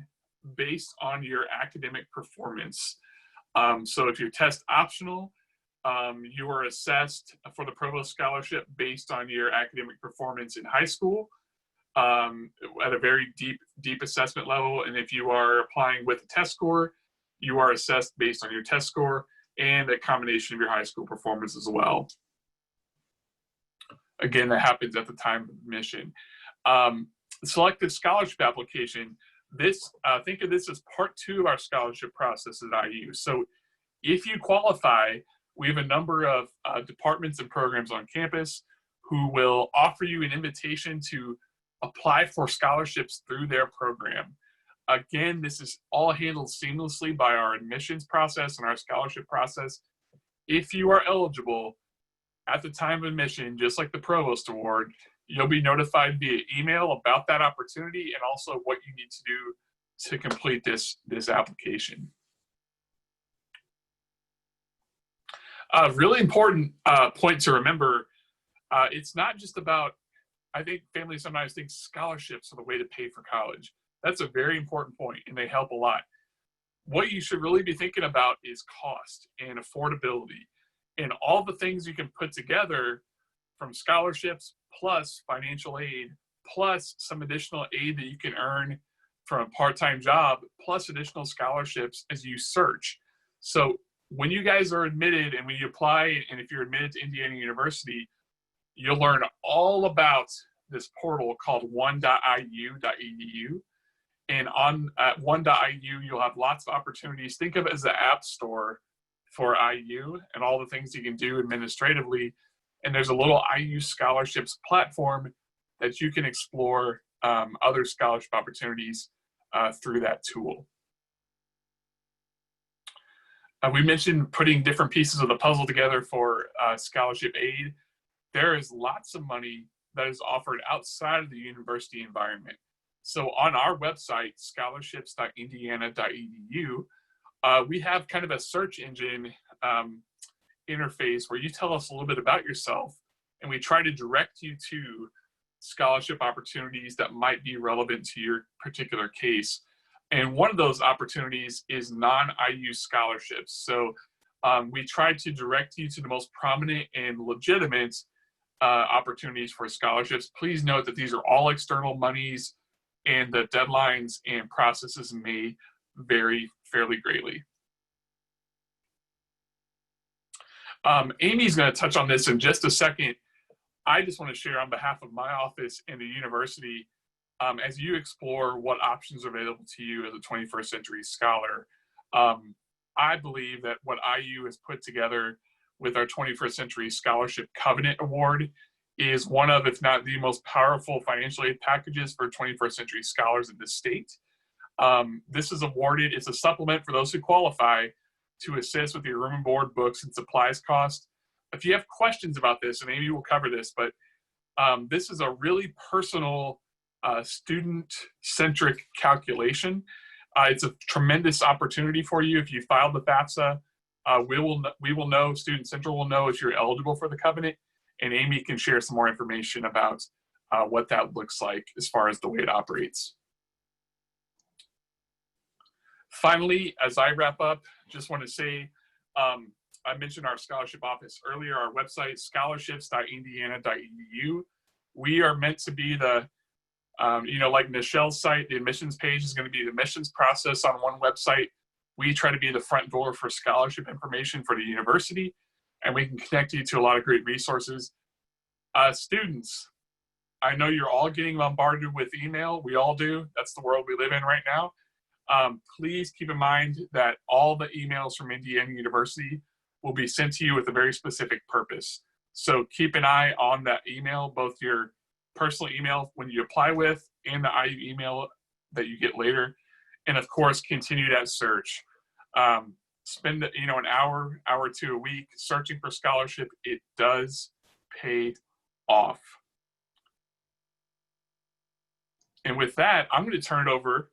based on your academic performance. So if you're test optional, you are assessed for the Provost Scholarship based on your academic performance in high school at a very deep assessment level. And if you are applying with a test score, you are assessed based on your test score and a combination of your high school performance as well. Again, that happens at the time of admission. Selective scholarship application, think of this as part 2 of our scholarship process at IU. So if you qualify, we have a number of departments and programs on campus who will offer you an invitation to apply for scholarships through their program. Again, this is all handled seamlessly by our admissions process and our scholarship process. If you are eligible at the time of admission, just like the Provost Award, you'll be notified via email about that opportunity and also what you need to do to complete this application. Really important point to remember, it's not just about, I think families sometimes think scholarships are the way to pay for college. That's a very important point, and they help a lot. What you should really be thinking about is cost and affordability and all the things you can put together from scholarships plus financial aid, plus some additional aid that you can earn from a part-time job, plus additional scholarships as you search. So when you guys are admitted and when you apply, and if you're admitted to Indiana University, you'll learn all about this portal called one.iu.edu. And on one.iu, you'll have lots of opportunities. Think of it as the app store for IU and all the things you can do administratively. And there's a little IU scholarships platform that you can explore other scholarship opportunities through that tool. We mentioned putting different pieces of the puzzle together for scholarship aid. There is lots of money that is offered outside of the university environment. So on our website, scholarships.indiana.edu, we have kind of a search engine interface where you tell us a little bit about yourself, and we try to direct you to scholarship opportunities that might be relevant to your particular case. And one of those opportunities is non-IU scholarships. So we try to direct you to the most prominent and legitimate opportunities for scholarships. Please note that these are all external monies, and the deadlines and processes may vary fairly greatly. Amy's going to touch on this in just a second. I just want to share on behalf of my office and the university, as you explore what options are available to you as a 21st century scholar, I believe that what IU has put together with our 21st Century Scholarship Covenant Award is one of, if not the most powerful financial aid packages for 21st century scholars in this state. This is awarded, it's a supplement for those who qualify to assist with your room and board, books, and supplies cost. If you have questions about this, and Amy will cover this, but this is a really personal, student-centric calculation. It's a tremendous opportunity for you. If you filed the FAFSA, we will know, Student Central will know if you're eligible for the covenant, and Amy can share some more information about what that looks like as far as the way it operates. Finally, as I wrap up, just want to say, I mentioned our scholarship office earlier, our website, scholarships.indiana.edu. We are meant to be the, like Michelle's site, the admissions page is going to be the admissions process on one website. We try to be the front door for scholarship information for the university, and we can connect you to a lot of great resources. Students, I know you're all getting bombarded with email. We all do. That's the world we live in right now. Please keep in mind that all the emails from Indiana University will be sent to you with a very specific purpose. So keep an eye on that email, both your personal email when you apply with and the IU email that you get later. And of course, continue that search. Spend an hour or two a week searching for scholarship. It does pay off. And with that, I'm going to turn it over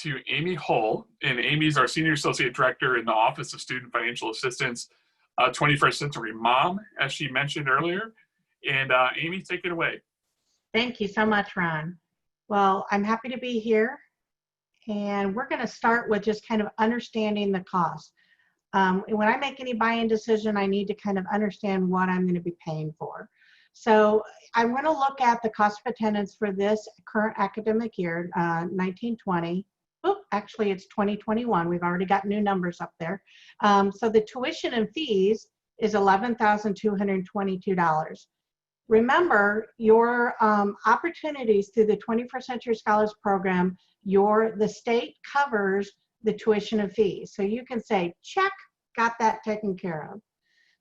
to Amy Hull, and Amy's our Senior Associate Director in the Office of Student Financial Assistance, 21st Century Mom, as she mentioned earlier. And Amy, take it away. Thank you so much, Ron. Well, I'm happy to be here. And we're going to start with just kind of understanding the cost. When I make any buy-in decision, I need to kind of understand what I'm going to be paying for. So I want to look at the cost of attendance for this current academic year, 1920. Oh, actually, it's 2021. We've already got new numbers up there. So the tuition and fees is $11,222. Remember, your opportunities through the 21st Century Scholars Program, the state covers the tuition and fees. So you can say, check, got that taken care of.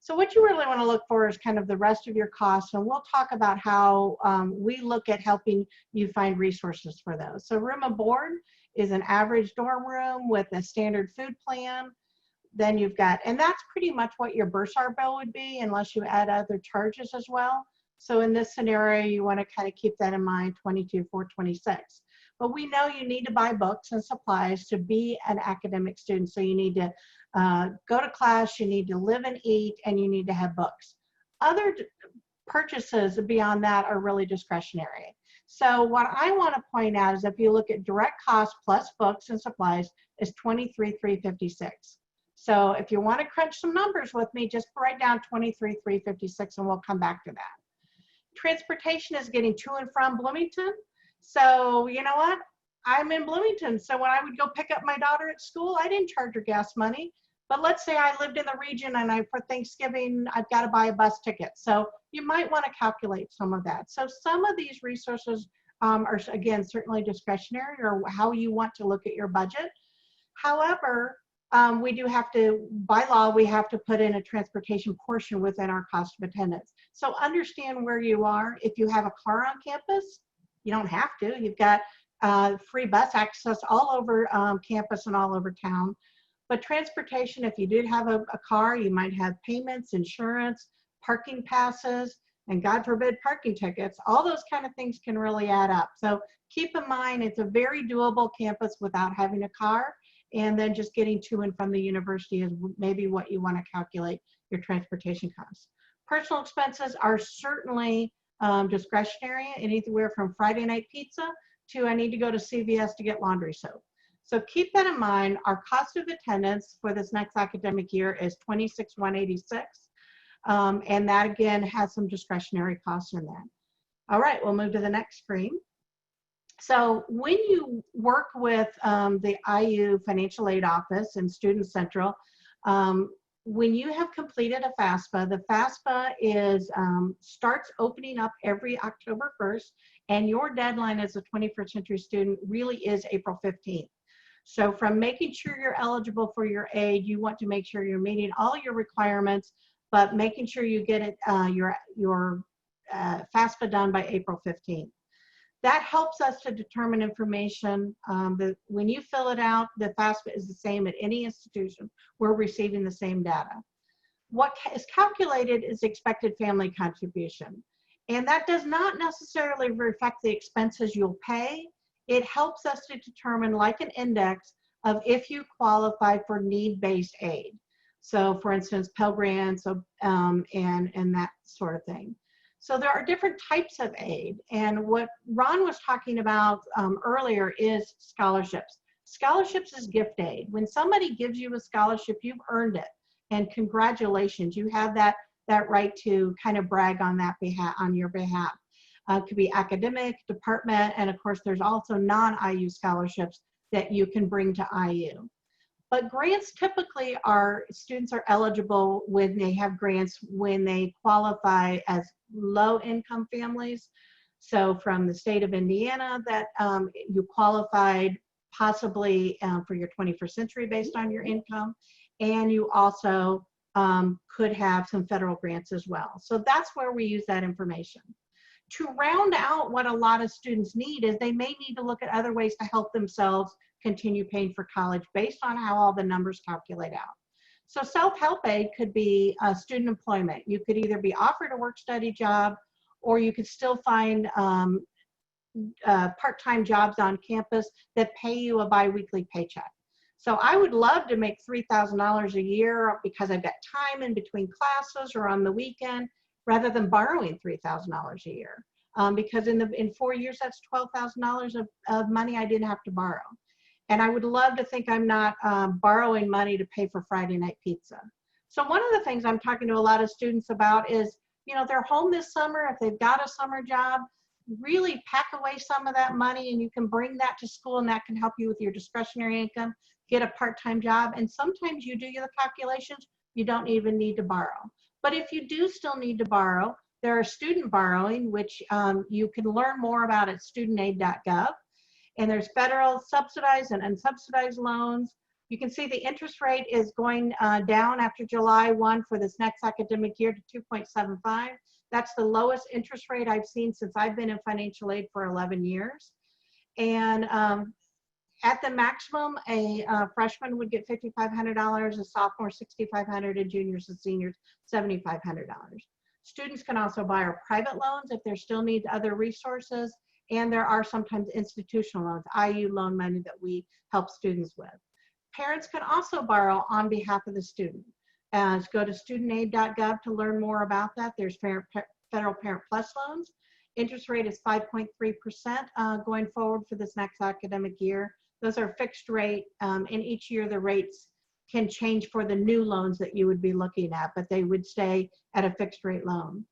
So what you really want to look for is kind of the rest of your costs, and we'll talk about how we look at helping you find resources for those. So room and board is an average dorm room with a standard food plan. Then you've got, and that's pretty much what your bursar bill would be unless you add other charges as well. So in this scenario, you want to kind of keep that in mind, $22,426. But we know you need to buy books and supplies to be an academic student. So you need to go to class, you need to live and eat, and you need to have books. Other purchases beyond that are really discretionary. So what I want to point out is if you look at direct costs plus books and supplies is $23,356. So if you want to crunch some numbers with me, just write down $23,356 and we'll come back to that. Transportation is getting to and from Bloomington. So you know what? I'm in Bloomington. So when I would go pick up my daughter at school, I didn't charge her gas money. But let's say I lived in the region and for Thanksgiving, I've got to buy a bus ticket. So you might want to calculate some of that. So some of these resources are, again, certainly discretionary or how you want to look at your budget. However, we do have to, by law, we have to put in a transportation portion within our cost of attendance. So understand where you are. If you have a car on campus, you don't have to. You've got free bus access all over campus and all over town. But transportation, if you did have a car, you might have payments, insurance, parking passes, and God forbid, parking tickets. All those kind of things can really add up. So keep in mind, it's a very doable campus without having a car. And then just getting to and from the university is maybe what you want to calculate your transportation costs. Personal expenses are certainly discretionary, anywhere from Friday night pizza to I need to go to CVS to get laundry soap. So keep that in mind. Our cost of attendance for this next academic year is $26,186. And that again has some discretionary costs in that. All right, we'll move to the next screen. So when you work with the IU Financial Aid Office and Student Central, when you have completed a FAFSA, the FAFSA is starts opening up every October 1st, and your deadline as a 21st century student really is April 15th. So from making sure you're eligible for your aid, you want to make sure you're meeting all your requirements, but making sure you get it your FAFSA done by April 15th. That helps us to determine information. When you fill it out, the FAFSA is the same at any institution. We're receiving the same data. What is calculated is expected family contribution. And that does not necessarily reflect the expenses you'll pay. It helps us to determine, like an index, of if you qualify for need-based aid. So for instance, Pell Grants and that sort of thing. So there are different types of aid. And what Ron was talking about earlier is scholarships. Scholarships is gift aid. When somebody gives you a scholarship, you've earned it. And congratulations, you have that right to kind of brag on that behalf, on your behalf. It could be academic, department, and of course there's also non-IU scholarships that you can bring to IU. But grants typically students are eligible when they have grants when they qualify as low-income families. So from the state of Indiana that you qualified possibly for your 21st century based on your income, and you also could have some federal grants as well. So that's where we use that information. To round out what a lot of students need is they may need to look at other ways to help themselves continue paying for college based on how all the numbers calculate out. So self-help aid could be student employment. You could either be offered a work-study job, or you could still find part-time jobs on campus that pay you a biweekly paycheck. So I would love to make $3,000 a year because I've got time in between classes or on the weekend, rather than borrowing $3,000 a year. Because in 4 years, that's $12,000 of money I didn't have to borrow. And I would love to think I'm not borrowing money to pay for Friday night pizza. So one of the things I'm talking to a lot of students about is, they're home this summer. If they've got a summer job, really pack away some of that money and you can bring that to school, and that can help you with your discretionary income, get a part-time job. And sometimes you do the calculations, you don't even need to borrow. But if you do still need to borrow, there are student borrowing, which you can learn more about at studentaid.gov. And there's federal subsidized and unsubsidized loans. You can see the interest rate is going down after July 1 for this next academic year to 2.75. That's the lowest interest rate I've seen since I've been in financial aid for 11 years. And at the maximum, a freshman would get $5,500, a sophomore $6,500, and juniors and seniors $7,500. Students can also borrow private loans if there still need other resources, and there are sometimes institutional loans, IU loan money that we help students with. Parents can also borrow on behalf of the student. Go to studentaid.gov to learn more about that. There's Federal Parent Plus loans. Interest rate is 5.3% going forward for this next academic year. Those are fixed rate, and each year the rates can change for the new loans that you would be looking at, but they would stay at a fixed rate loan.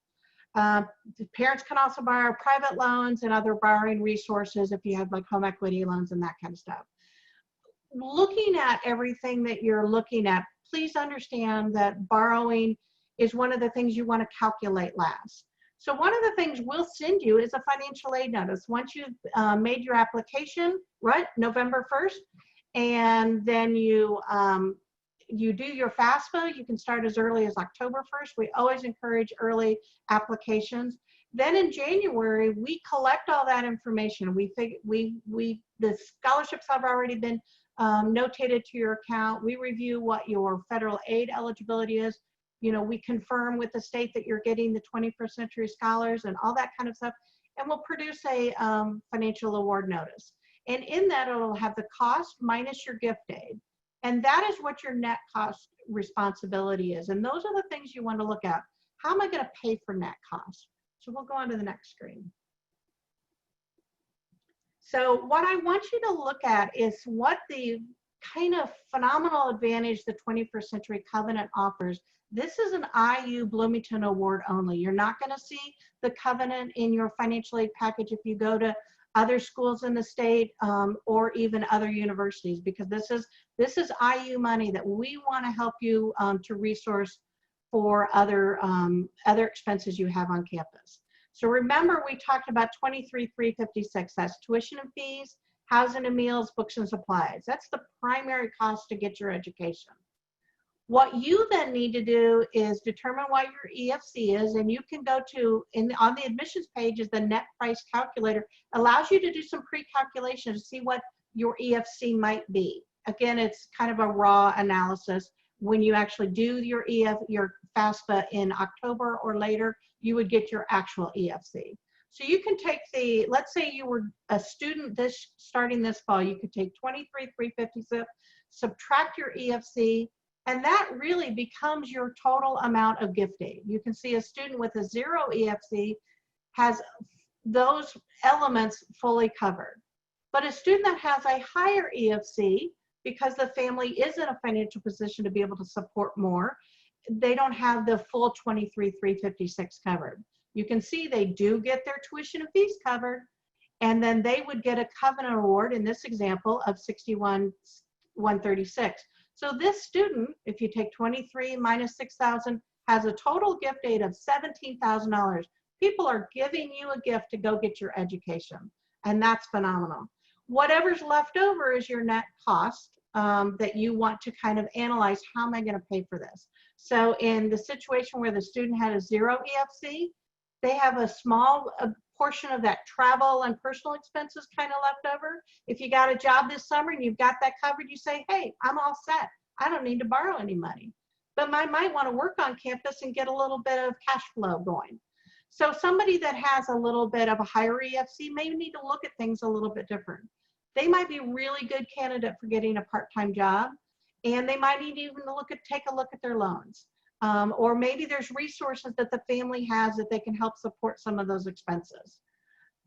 The parents can also borrow private loans and other borrowing resources if you have like home equity loans and that kind of stuff. Looking at everything that you're looking at, please understand that borrowing is one of the things you want to calculate last. So one of the things we'll send you is a financial aid notice. Once you've made your application, right, November 1st, and then you do your FAFSA, you can start as early as October 1st. We always encourage early applications. Then in January, we collect all that information. The scholarships have already been notated to your account. We review what your federal aid eligibility is. You know, we confirm with the state that you're getting the 21st Century Scholars and all that kind of stuff. And we'll produce a financial award notice. And in that, it'll have the cost minus your gift aid. And that is what your net cost responsibility is. And those are the things you want to look at. How am I going to pay for net cost? So we'll go on to the next screen. So what I want you to look at is what the kind of phenomenal advantage the 21st Century Covenant offers. This is an IU Bloomington Award only. You're not going to see the Covenant in your financial aid package if you go to other schools in the state or even other universities, because this is IU money that we want to help you to resource for other expenses you have on campus. So remember, we talked about $23,356. That's tuition and fees, housing and meals, books and supplies. That's the primary cost to get your education. What you then need to do is determine what your EFC is, and you can go to, on the admissions page is the net price calculator. Allows you to do some pre-calculation to see what your EFC might be. Again, it's kind of a raw analysis. When you actually do your FAFSA in October or later, you would get your actual EFC. So you can take let's say you were a student starting this fall, you could take $23,356, subtract your EFC, and that really becomes your total amount of gift aid. You can see a student with a 0 EFC has those elements fully covered. But a student that has a higher EFC, because the family is in a financial position to be able to support more, they don't have the full $23,356 covered. You can see they do get their tuition and fees covered, and then they would get a Covenant Award in this example of $61,136. So this student, if you take 23 minus 6,000, has a total gift aid of $17,000. People are giving you a gift to go get your education, and that's phenomenal. Whatever's left over is your net cost that you want to kind of analyze. How am I going to pay for this? So in the situation where the student had a 0 EFC, they have a small portion of that travel and personal expenses kind of left over. If you got a job this summer and you've got that covered, you say, hey, I'm all set. I don't need to borrow any money. But I might want to work on campus and get a little bit of cash flow going. So somebody that has a little bit of a higher EFC may need to look at things a little bit different. They might be a really good candidate for getting a part-time job, and they might need to even take a look at their loans. Or maybe there's resources that the family has that they can help support some of those expenses.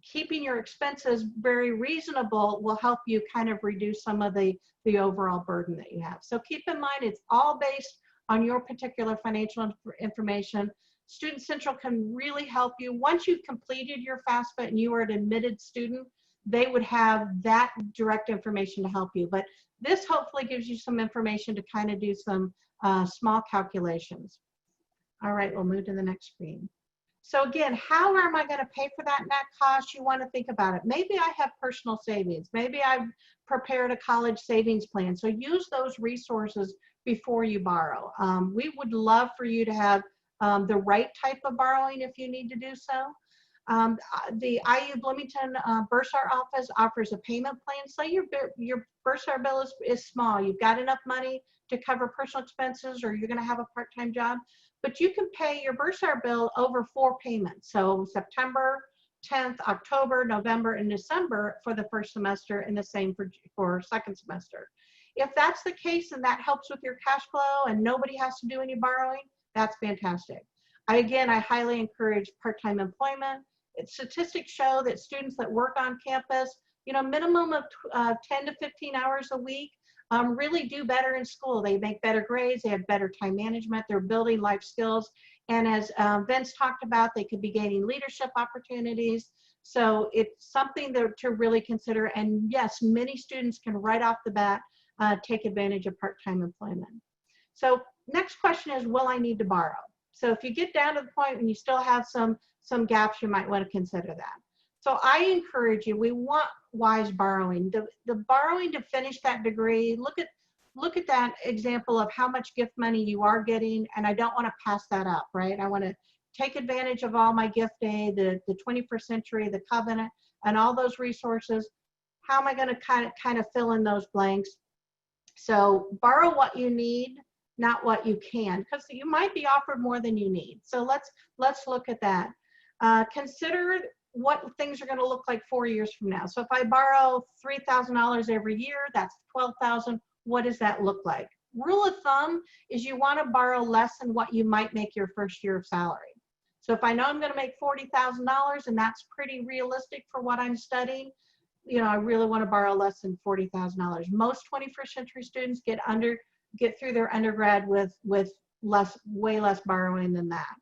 Keeping your expenses very reasonable will help you kind of reduce some of the overall burden that you have. So keep in mind, it's all based on your particular financial information. Student Central can really help you. Once you've completed your FAFSA and you are an admitted student, they would have that direct information to help you. But this hopefully gives you some information to kind of do some small calculations. All right, we'll move to the next screen. So again, how am I going to pay for that net cost? You want to think about it. Maybe I have personal savings. Maybe I've prepared a college savings plan. So use those resources before you borrow. We would love for you to have the right type of borrowing if you need to do so. The IU Bloomington Bursar office offers a payment plan. So your Bursar bill is small. You've got enough money to cover personal expenses, or you're going to have a part-time job, but you can pay your Bursar bill over 4 payments. So September, 10th, October, November, and December for the first semester, and the same for second semester. If that's the case and that helps with your cash flow and nobody has to do any borrowing, that's fantastic. I highly encourage part-time employment. Statistics show that students that work on campus, minimum of 10 to 15 hours a week, really do better in school. They make better grades, they have better time management, they're building life skills. And as Vince talked about, they could be gaining leadership opportunities. So it's something to really consider. And yes, many students can right off the bat take advantage of part-time employment. So next question is, will I need to borrow? So if you get down to the point when you still have some gaps, you might want to consider that. So I encourage you, we want wise borrowing. The borrowing to finish that degree, look at that example of how much gift money you are getting, and I don't want to pass that up, right? I want to take advantage of all my gift aid, the 21st Century, the Covenant, and all those resources. How am I going to kind of fill in those blanks? So borrow what you need, not what you can, because you might be offered more than you need. So let's look at that. Consider what things are going to look like 4 years from now. So if I borrow $3,000 every year, that's $12,000. What does that look like? Rule of thumb is you want to borrow less than what you might make your first year of salary. So if I know I'm going to make $40,000 and that's pretty realistic for what I'm studying, I really want to borrow less than $40,000. Most 21st century students get through their undergrad with way less borrowing than that.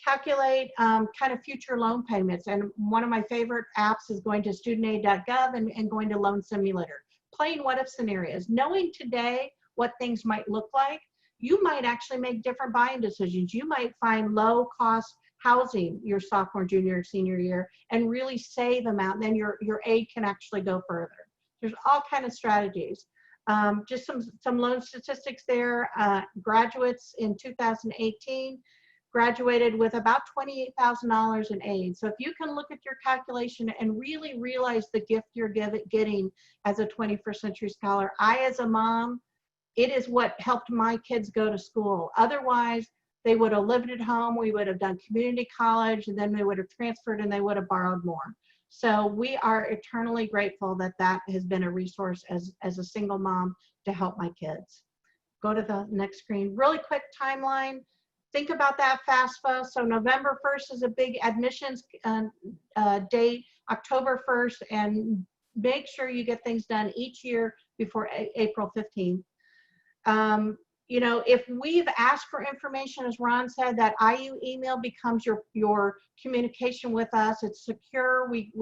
Calculate kind of future loan payments. And one of my favorite apps is going to studentaid.gov and going to Loan Simulator. Playing what if scenarios. Knowing today what things might look like, you might actually make different buying decisions. You might find low cost housing your sophomore, junior, senior year and really save amount. Then your aid can actually go further. There's all kind of strategies. Just some loan statistics there. Graduates in 2018 graduated with about $28,000 in aid. So if you can look at your calculation and really realize the gift you're getting as a 21st century scholar, I as a mom, it is what helped my kids go to school. Otherwise, they would have lived at home, we would have done community college, and then they would have transferred and they would have borrowed more. So we are eternally grateful that that has been a resource as a single mom to help my kids. Go to the next screen. Really quick timeline. Think about that FAFSA. So November 1st is a big admissions date, October 1st, and make sure you get things done each year before April 15th. If we've asked for information, as Ron said, that IU email becomes your communication with us. It's secure. We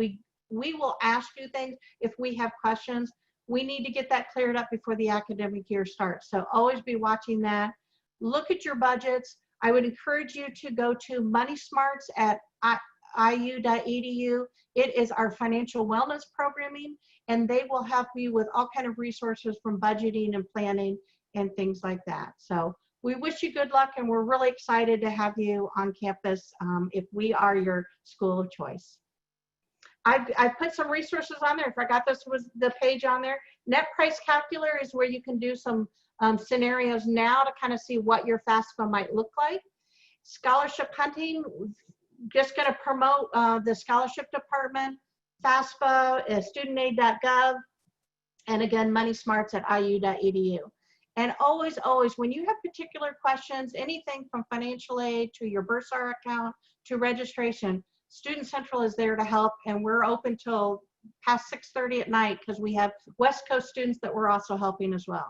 will ask you things if we have questions. We need to get that cleared up before the academic year starts. So always be watching that. Look at your budgets. I would encourage you to go to Money Smarts at iu.edu. It is our financial wellness programming, and they will help you with all kind of resources from budgeting and planning and things like that. So we wish you good luck, and we're really excited to have you on campus if we are your school of choice. I've put some resources on there. I forgot this was the page on there. Net price calculator is where you can do some scenarios now to kind of see what your FAFSA might look like. Scholarship hunting, just going to promote the scholarship department, FAFSA, studentaid.gov, and again, Money Smarts at iu.edu. And always, when you have particular questions, anything from financial aid to your Bursar account to registration, Student Central is there to help, and we're open till past 6:30 at night because we have West Coast students that we're also helping as well.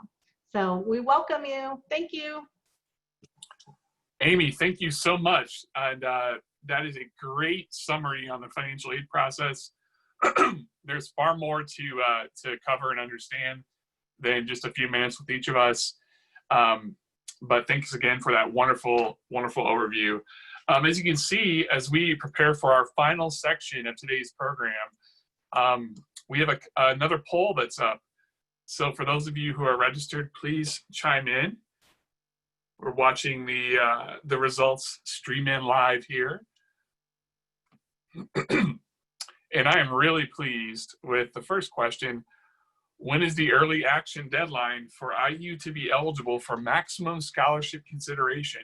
So we welcome you. Thank you. Amy, thank you so much. And that is a great summary on the financial aid process. There's far more to cover and understand than just a few minutes with each of us. But thanks again for that wonderful, wonderful overview. As you can see, as we prepare for our final section of today's program, we have another poll that's up. So for those of you who are registered, please chime in. We're watching the results stream in live here. And I am really pleased with the first question. When is the early action deadline for IU to be eligible for maximum scholarship consideration?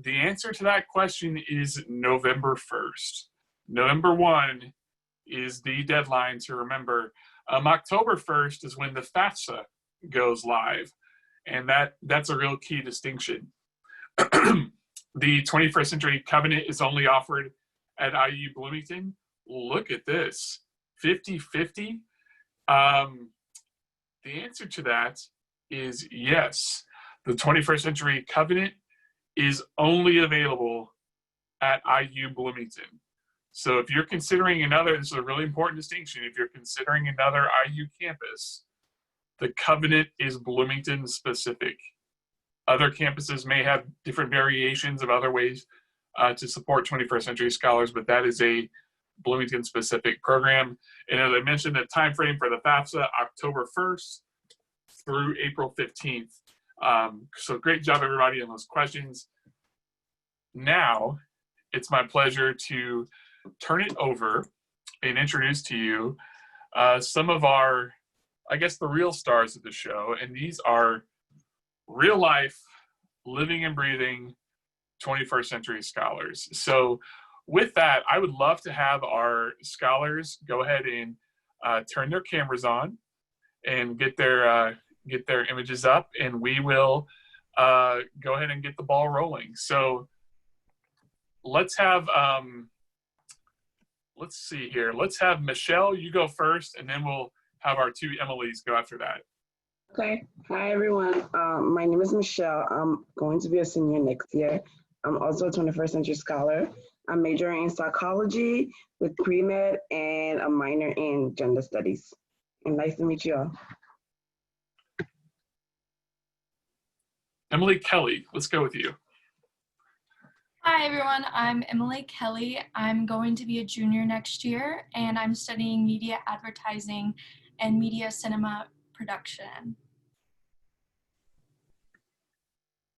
The answer to that question is November 1st. November 1 is the deadline to remember. October 1st is when the FAFSA goes live, and that's a real key distinction. The 21st Century Covenant is only offered at IU Bloomington. Look at this, 50-50. The answer to that is yes. The 21st Century Covenant is only available at IU Bloomington. So if you're considering another, this is a really important distinction, if you're considering another IU campus, the Covenant is Bloomington specific. Other campuses may have different variations of other ways to support 21st Century Scholars, but that is a Bloomington specific program. And as I mentioned, the time frame for the FAFSA, October 1st through April 15th. So great job, everybody, on those questions. Now, it's my pleasure to turn it over and introduce to you some of our, I guess, the real stars of the show. And these are real life, living and breathing 21st Century Scholars. So with that, I would love to have our scholars go ahead and turn their cameras on and get their images up, and we will go ahead and get the ball rolling. So let's have, let's see here. Let's have Michelle, you go first, and then we'll have our two Emilys go after that. Okay. Hi, everyone. My name is Michelle. I'm going to be a senior next year. I'm also a 21st Century Scholar. I'm majoring in psychology with pre-med and a minor in gender studies. And nice to meet you all. Emily Kelly, let's go with you. Hi everyone, I'm Emily Kelly. I'm going to be a junior next year, and I'm studying media advertising and media cinema production.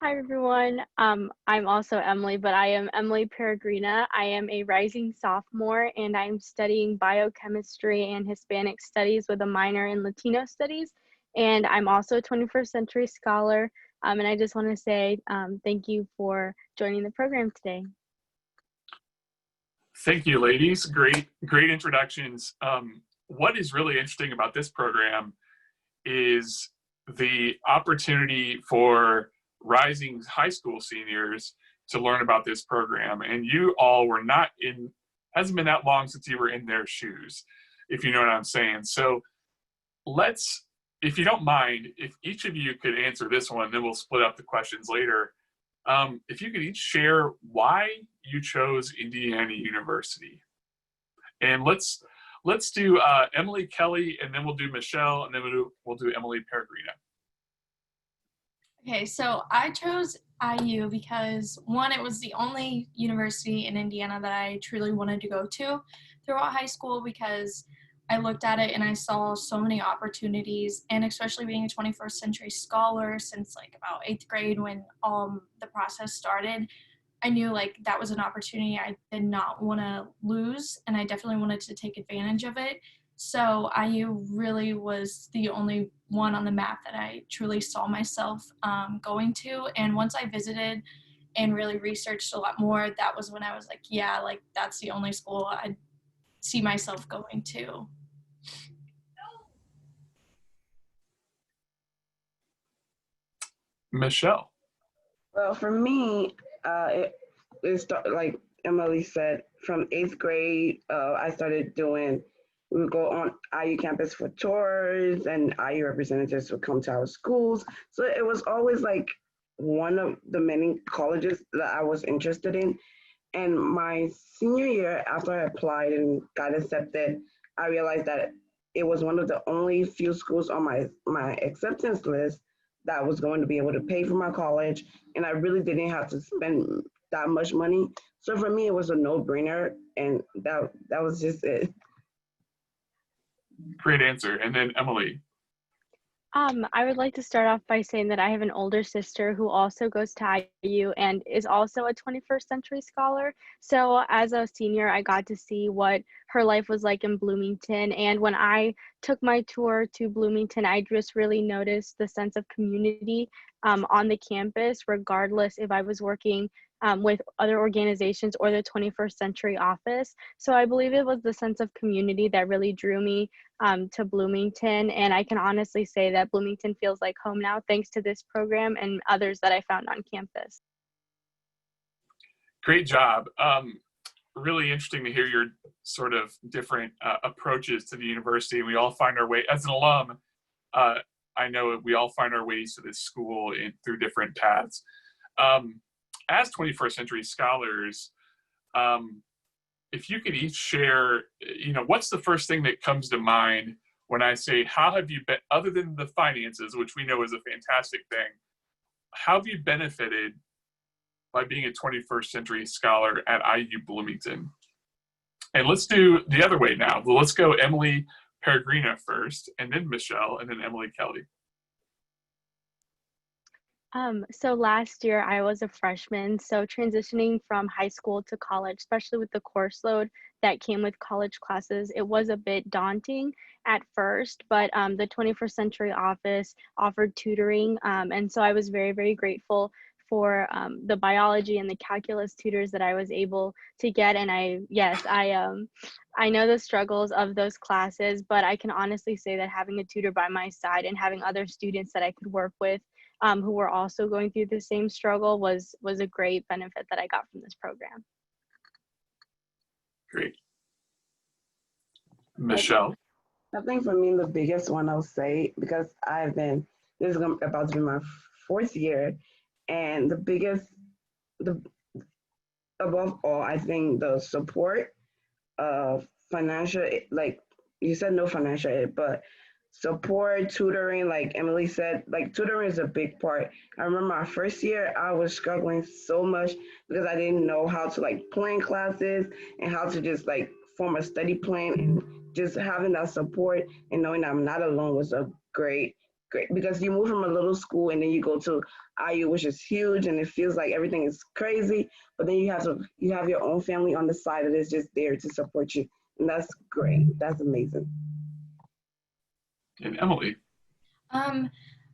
Hi everyone, I'm also Emily, but I am Emily Peregrina. I am a rising sophomore, and I'm studying biochemistry and Hispanic studies with a minor in Latino studies. And I'm also a 21st Century Scholar. And I just want to say thank you for joining the program today. Thank you, ladies. Great introductions. What is really interesting about this program is the opportunity for rising high school seniors to learn about this program. And you all were not in, hasn't been that long since you were in their shoes, if you know what I'm saying. So let's, if you don't mind, if each of you could answer this one, then we'll split up the questions later. If you could each share why you chose Indiana University. And let's do Emily Kelly, and then we'll do Michelle, and then we'll do Emily Peregrina. Okay, so I chose IU because, one, it was the only university in Indiana that I truly wanted to go to throughout high school, because I looked at it and I saw so many opportunities, and especially being a 21st Century Scholar since like about 8th grade when the process started, I knew like that was an opportunity I did not want to lose, and I definitely wanted to take advantage of it. So IU really was the only one on the map that I truly saw myself going to. And once I visited and really researched a lot more, that was when I was like, yeah, like that's the only school I'd see myself going to. Michelle. Well, for me, it started, like Emily said, from 8th grade, I started doing, we would go on IU campus for tours, and IU representatives would come to our schools. So it was always like one of the many colleges that I was interested in. And my senior year, after I applied and got accepted, I realized that it was one of the only few schools on my acceptance list that was going to be able to pay for my college, and I really didn't have to spend that much money. So for me, it was a no-brainer, and that was just it. Great answer. And then Emily. I would like to start off by saying that I have an older sister who also goes to IU and is also a 21st Century Scholar. So as a senior, I got to see what her life was like in Bloomington. And when I took my tour to Bloomington, I just really noticed the sense of community on the campus, regardless if I was working with other organizations or the 21st Century office. So I believe it was the sense of community that really drew me to Bloomington. And I can honestly say that Bloomington feels like home now, thanks to this program and others that I found on campus. Great job. Really interesting to hear your sort of different approaches to the university. We all find our way, as an alum, I know we all find our ways to this school through different paths. As 21st Century Scholars, if you could each share, what's the first thing that comes to mind when I say, how have you been, other than the finances, which we know is a fantastic thing, how have you benefited by being a 21st Century Scholar at IU Bloomington? And let's do the other way now. Well, let's go Emily Peregrina first, and then Michelle, and then Emily Kelly. So last year I was a freshman, so transitioning from high school to college, especially with the course load that came with college classes, it was a bit daunting at first, but the 21st Century office offered tutoring, and so I was very, very grateful for the biology and the calculus tutors that I was able to get. And I know the struggles of those classes, but I can honestly say that having a tutor by my side and having other students that I could work with who were also going through the same struggle was a great benefit that I got from this program. Great. Michelle. I think for me, the biggest one I'll say, because this is about to be my 4th year, and above all, I think the support of financial, like you said, no financial aid, but support, tutoring, like Emily said, like tutoring is a big part. I remember my first year, I was struggling so much because I didn't know how to like plan classes and how to just like form a study plan, and just having that support and knowing I'm not alone was a great, because you move from a little school and then you go to IU, which is huge, and it feels like everything is crazy, but then you have your own family on the side that is just there to support you, and that's great. That's amazing. And Emily.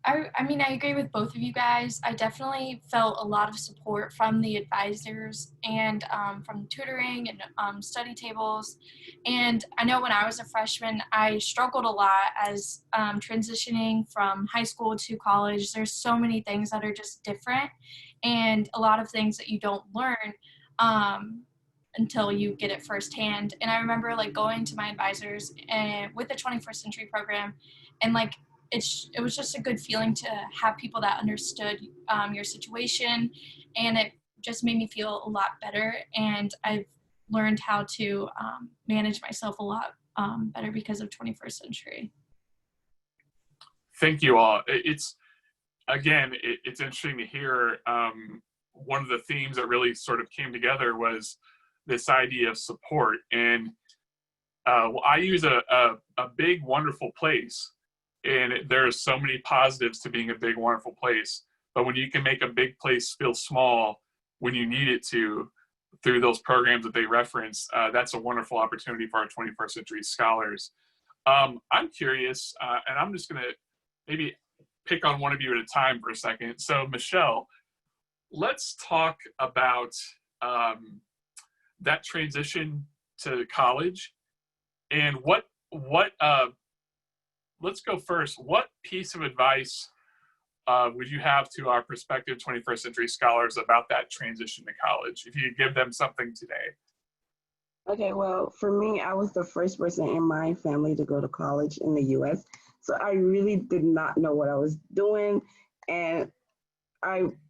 I mean, I agree with both of you guys. I definitely felt a lot of support from the advisors and from tutoring and study tables. And I know when I was a freshman, I struggled a lot as transitioning from high school to college. There's so many things that are just different, and a lot of things that you don't learn until you get it firsthand. And I remember like going to my advisors and with the 21st Century program, and like it was just a good feeling to have people that understood your situation, and it just made me feel a lot better. And I've learned how to manage myself a lot better because of 21st Century. Thank you all. It's interesting to hear. One of the themes that really sort of came together was this idea of support. And IU is a big, wonderful place. And there are so many positives to being a big, wonderful place. But when you can make a big place feel small when you need it to, through those programs that they reference, that's a wonderful opportunity for our 21st Century Scholars. I'm curious, and I'm just going to maybe pick on one of you at a time for a second. So, Michelle, let's talk about that transition to college, and let's go first. What piece of advice would you have to our prospective 21st Century Scholars about that transition to college, if you could give them something today? Okay, well, for me, I was the first person in my family to go to college in the US. So I really did not know what I was doing. And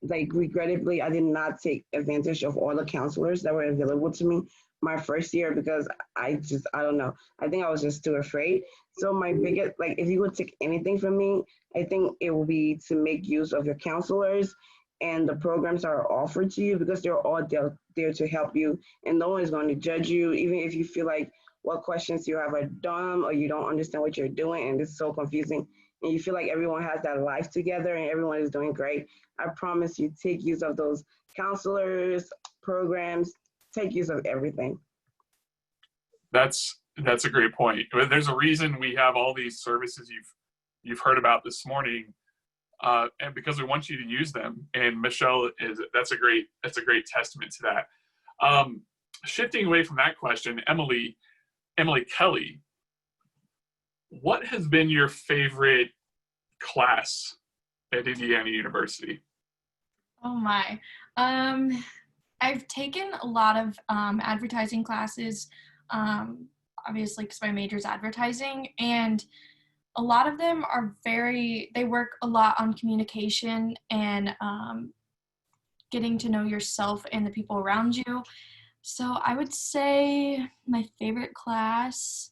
regrettably, I did not take advantage of all the counselors that were available to me my first year, because I don't know. I think I was just too afraid. So my biggest, if you would take anything from me, I think it will be to make use of your counselors and the programs that are offered to you, because they're all there to help you, and no one is going to judge you, even if you feel like what questions you have are dumb or you don't understand what you're doing and it's so confusing, and you feel like everyone has their life together and everyone is doing great. I promise you, take use of those counselors, programs, take use of everything. That's a great point. There's a reason we have all these services you've heard about this morning, and because we want you to use them. And Michelle that's a great testament to that. Shifting away from that question, Emily Kelly, what has been your favorite class at Indiana University? Oh my. I've taken a lot of advertising classes, obviously because my major is advertising, and a lot of them are they work a lot on communication and getting to know yourself and the people around you. So I would say my favorite class,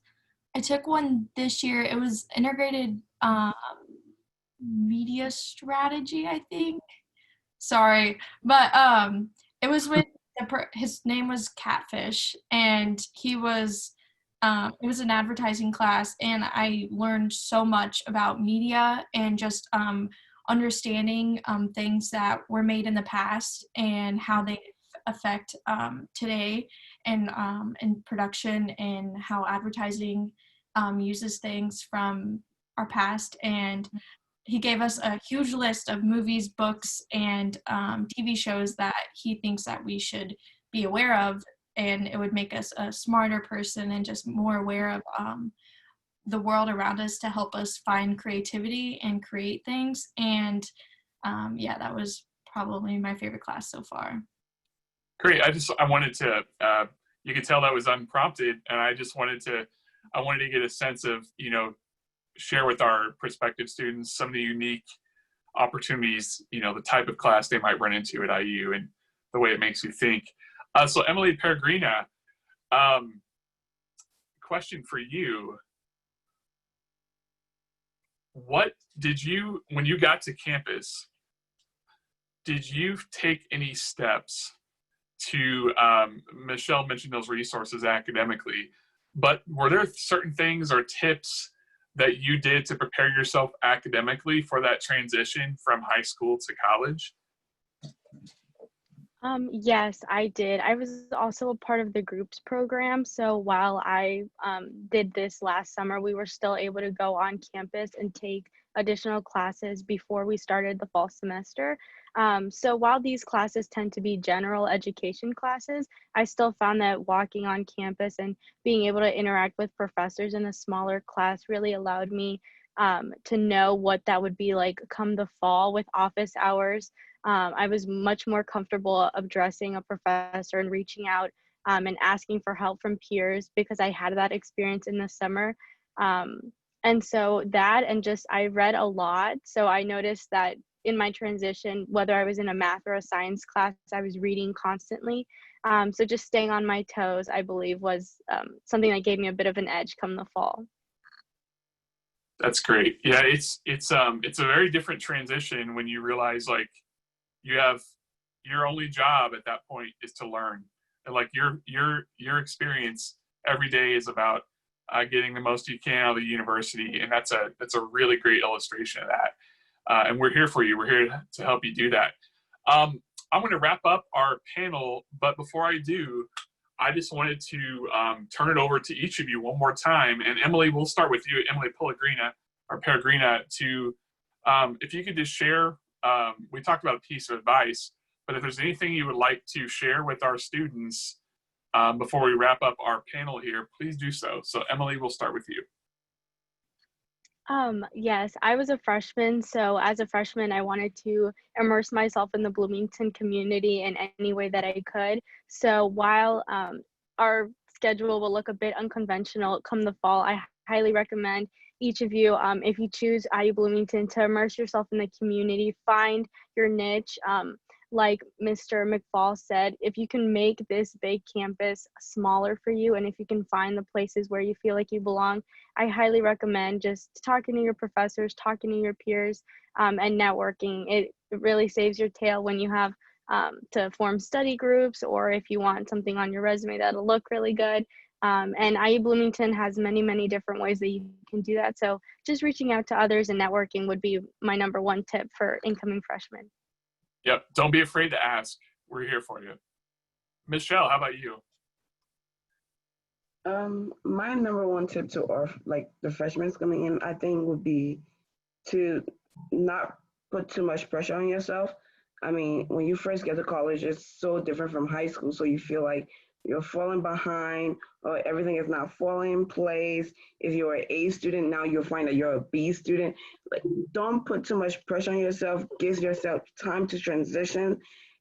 I took one this year. It was integrated media strategy, I think. Sorry, but it was with his name was Catfish, and he was it was an advertising class, and I learned so much about media and just understanding things that were made in the past and how they affect today, and in production, and how advertising uses things from our past. And he gave us a huge list of movies, books, and TV shows that he thinks that we should be aware of, and it would make us a smarter person and just more aware of the world around us to help us find creativity and create things. And yeah, that was probably my favorite class so far. Great. I wanted to, you could tell that was unprompted, and I wanted to get a sense of, share with our prospective students some of the unique opportunities, the type of class they might run into at IU and the way it makes you think. So Emily Peregrina, question for you. What did you, when you got to campus, did you take any steps to, Michelle mentioned those resources academically, but were there certain things or tips that you did to prepare yourself academically for that transition from high school to college? Yes, I did. I was also a part of the groups program. So while I did this last summer, we were still able to go on campus and take additional classes before we started the fall semester. So while these classes tend to be general education classes, I still found that walking on campus and being able to interact with professors in a smaller class really allowed me to know what that would be like come the fall with office hours. I was much more comfortable addressing a professor and reaching out and asking for help from peers because I had that experience in the summer. And so that, and just I read a lot. So I noticed that in my transition, whether I was in a math or a science class, I was reading constantly. So just staying on my toes, I believe, was something that gave me a bit of an edge come the fall. That's great. Yeah, it's a very different transition when you realize like you have your only job at that point is to learn, and like your experience every day is about getting the most you can out of the university, and that's a really great illustration of that. And we're here for you. We're here to help you do that. I'm going to wrap up our panel, but before I do, I just wanted to turn it over to each of you one more time. And Emily, we'll start with you, Emily Peregrina, to if you could just share, we talked about a piece of advice, but if there's anything you would like to share with our students before we wrap up our panel here, please do so. So Emily, we'll start with you. Yes, I was a freshman. So as a freshman, I wanted to immerse myself in the Bloomington community in any way that I could. So while our schedule will look a bit unconventional come the fall, I highly recommend each of you, if you choose IU Bloomington, to immerse yourself in the community, find your niche. Like Mr. McFall said, if you can make this big campus smaller for you, and if you can find the places where you feel like you belong, I highly recommend just talking to your professors, talking to your peers, and networking. It really saves your tail when you have to form study groups, or if you want something on your resume that'll look really good. And IU Bloomington has many, many different ways that you can do that. So just reaching out to others and networking would be my #1 tip for incoming freshmen. Yep, don't be afraid to ask. We're here for you. Michelle, how about you? My #1 tip to like the freshmen coming in, I think, would be to not put too much pressure on yourself. I mean, when you first get to college, it's so different from high school. So you feel like you're falling behind, or everything is not falling in place. If you're an A student, now you'll find that you're a B student. Like, don't put too much pressure on yourself. Give yourself time to transition,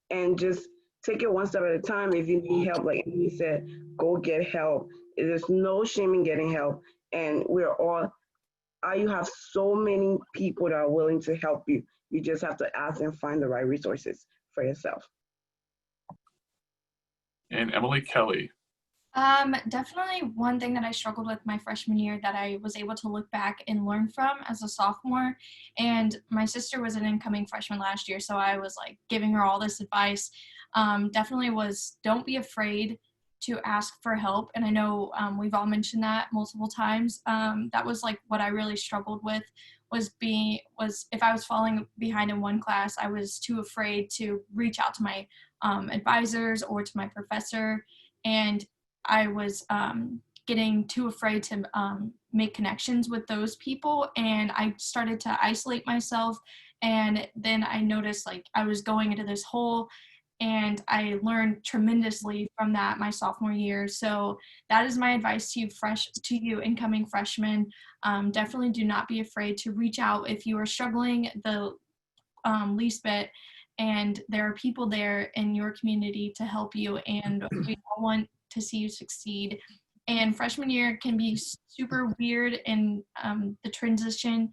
and just take it one step at a time. If you need help, like you said, go get help. There's no shame in getting help. And you have so many people that are willing to help you. You just have to ask and find the right resources for yourself. And Emily Kelly. Definitely one thing that I struggled with my freshman year that I was able to look back and learn from as a sophomore. And my sister was an incoming freshman last year, so I was like giving her all this advice. Definitely was don't be afraid to ask for help. And I know we've all mentioned that multiple times. That was like what I really struggled with was if I was falling behind in one class, I was too afraid to reach out to my advisors or to my professor. And I was getting too afraid to make connections with those people, and I started to isolate myself. And then I noticed like I was going into this hole, and I learned tremendously from that my sophomore year. So that is my advice to you incoming freshmen. Definitely do not be afraid to reach out if you are struggling the least bit, and there are people there in your community to help you, and we all want to see you succeed. And freshman year can be super weird, and the transition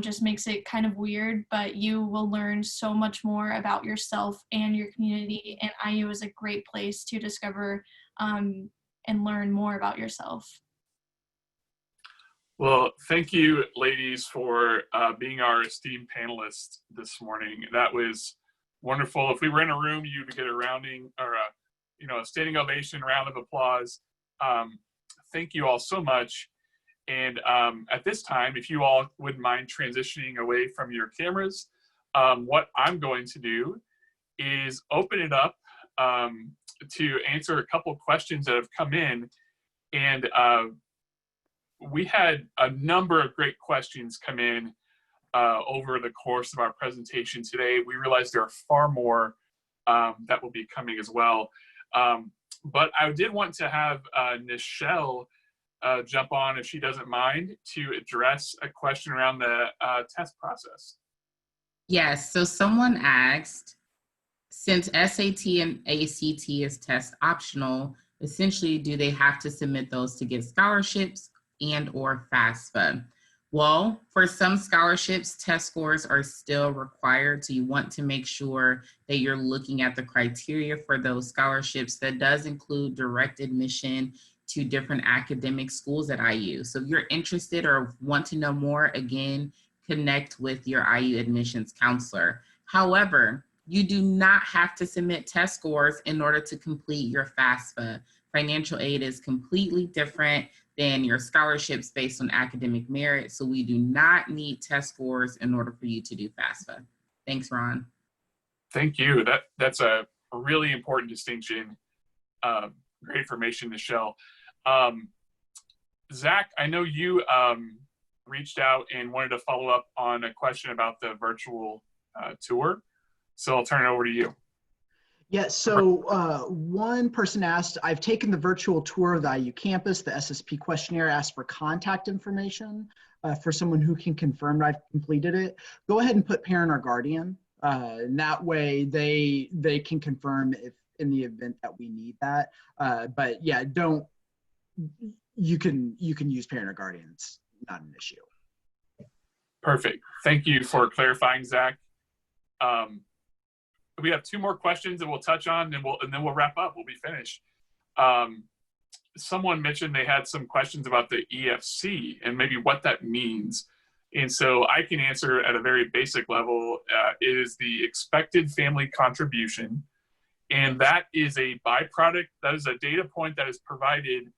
just makes it kind of weird, but you will learn so much more about yourself and your community, and IU is a great place to discover and learn more about yourself. Well, thank you, ladies, for being our esteemed panelists this morning. That was wonderful. If we were in a room, you'd get a rounding or a standing ovation, round of applause. Thank you all so much. And at this time, if you all wouldn't mind transitioning away from your cameras, what I'm going to do is open it up to answer a couple questions that have come in. And we had a number of great questions come in over the course of our presentation today. We realized there are far more that will be coming as well. But I did want to have Nichelle jump on, if she doesn't mind, to address a question around the test process. Yes, so someone asked, since SAT and ACT is test optional, essentially do they have to submit those to get scholarships and or FAFSA? Well, for some scholarships, test scores are still required, so you want to make sure that you're looking at the criteria for those scholarships. That does include direct admission to different academic schools at IU. So if you're interested or want to know more, again, connect with your IU admissions counselor. However, you do not have to submit test scores in order to complete your FAFSA. Financial aid is completely different than your scholarships based on academic merit. So we do not need test scores in order for you to do FAFSA. Thanks, Ron. Thank you. That's a really important distinction. Great information, Nichelle. Zach, I know you reached out and wanted to follow up on a question about the virtual tour. So I'll turn it over to you. Yeah, so one person asked, I've taken the virtual tour of the IU campus. The SSP questionnaire asked for contact information for someone who can confirm that I've completed it. Go ahead and put parent or guardian. And that way they can confirm if in the event that we need that. But yeah, you can use parent or guardian. It's not an issue. Perfect. Thank you for clarifying, Zach. We have two more questions that we'll touch on, and then we'll wrap up. We'll be finished. Someone mentioned they had some questions about the EFC and maybe what that means. And so I can answer at a very basic level. It is the expected family contribution. And that is a byproduct. That is a data point that is provided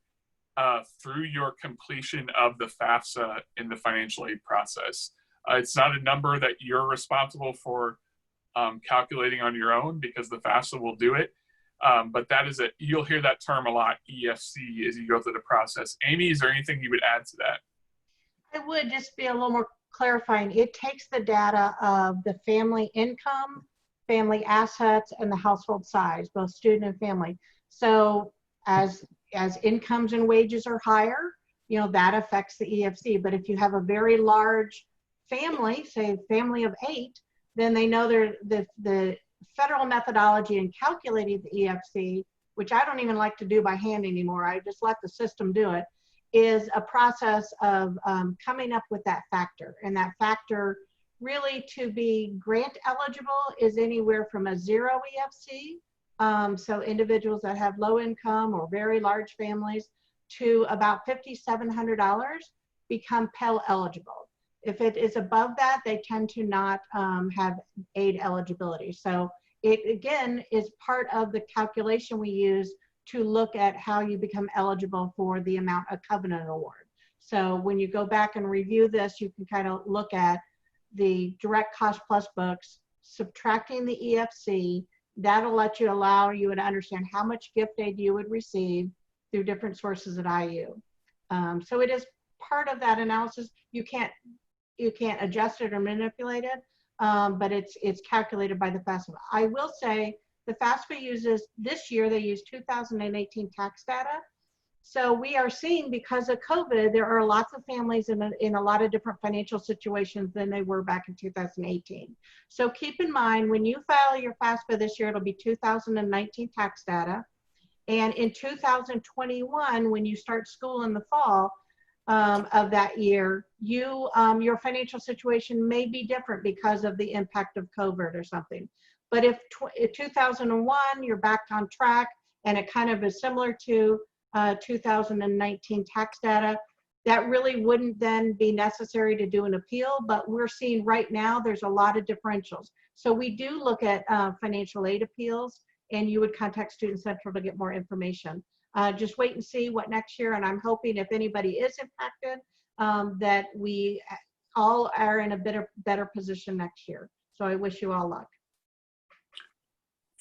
through your completion of the FAFSA in the financial aid process. It's not a number that you're responsible for calculating on your own, because the FAFSA will do it. But that is you'll hear that term a lot, EFC, as you go through the process. Amy, is there anything you would add to that? I would just be a little more clarifying. It takes the data of the family income, family assets, and the household size, both student and family. So as incomes and wages are higher, that affects the EFC. But if you have a very large family, say family of 8, then they know the federal methodology in calculating the EFC, which I don't even like to do by hand anymore. I just let the system do it, is a process of coming up with that factor. And that factor really to be grant eligible is anywhere from a 0 EFC So individuals that have low income or very large families, to about $5,700 become Pell eligible. If it is above that, they tend to not have aid eligibility. So it, again, is part of the calculation we use to look at how you become eligible for the amount of Covenant Award. So when you go back and review this, you can kind of look at the direct cost plus books, subtracting the EFC. That'll allow you to understand how much gift aid you would receive through different sources at IU. So it is part of that analysis. You can't adjust it or manipulate it, but it's calculated by the FAFSA. I will say the FAFSA uses, this year they use 2018 tax data. So we are seeing, because of COVID, there are lots of families in a lot of different financial situations than they were back in 2018. So keep in mind, when you file your FAFSA this year, it'll be 2019 tax data. And in 2021, when you start school in the fall of that year, your financial situation may be different because of the impact of COVID or something. But if 2001, you're back on track and it kind of is similar to 2019 tax data, that really wouldn't then be necessary to do an appeal. But we're seeing right now there's a lot of differentials. So we do look at financial aid appeals, and you would contact Student Central to get more information. Just wait and see what next year, and I'm hoping if anybody is impacted, that we all are in a better position next year. So I wish you all luck.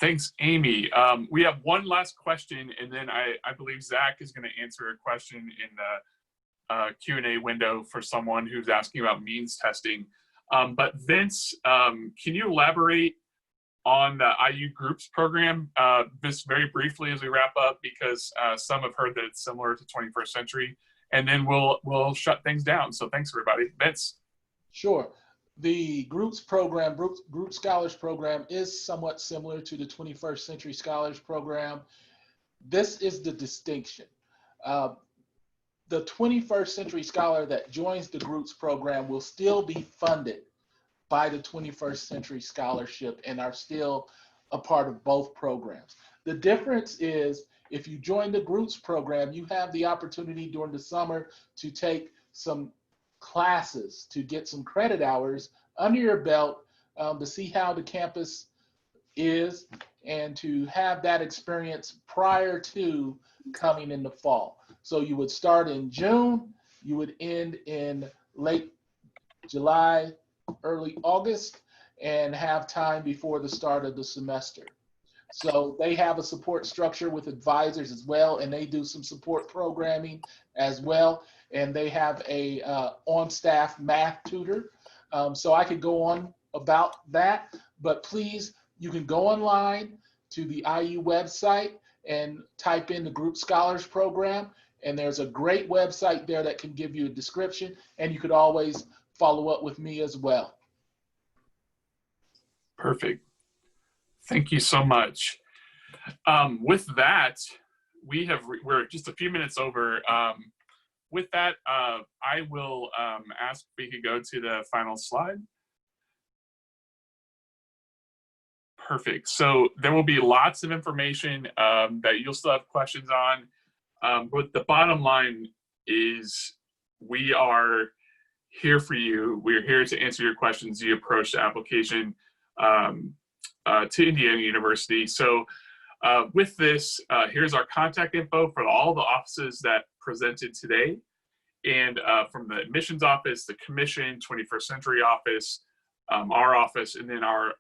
Thanks, Amy. We have one last question, and then I believe Zach is going to answer a question in the Q&A window for someone who's asking about means testing. But Vince, can you elaborate on the IU Groups program just very briefly as we wrap up, because some have heard that it's similar to 21st Century, and then we'll shut things down. So thanks, everybody. Vince. Sure. The Groups program, Group Scholars program, is somewhat similar to the 21st Century Scholars program. This is the distinction. The 21st Century Scholar that joins the Groups program will still be funded by the 21st Century Scholarship and are still a part of both programs. The difference is, if you join the Groups program, you have the opportunity during the summer to take some classes, to get some credit hours under your belt, to see how the campus is, and to have that experience prior to coming in the fall. So you would start in June, you would end in late July, early August, and have time before the start of the semester. So they have a support structure with advisors as well, and they do some support programming as well. And they have a on-staff math tutor. So I could go on about that, but please, you can go online to the IU website and type in the Group Scholars program, and there's a great website there that can give you a description, and you could always follow up with me as well. Perfect. Thank you so much. With that, we're just a few minutes over. With that, I will ask if we could go to the final slide. Perfect. So there will be lots of information that you'll still have questions on. But the bottom line is we are here for you. We're here to answer your questions as you approach the application to Indiana University. So with this, here's our contact info for all the offices that presented today. And from the admissions office, the commission, 21st Century office, our office, and then our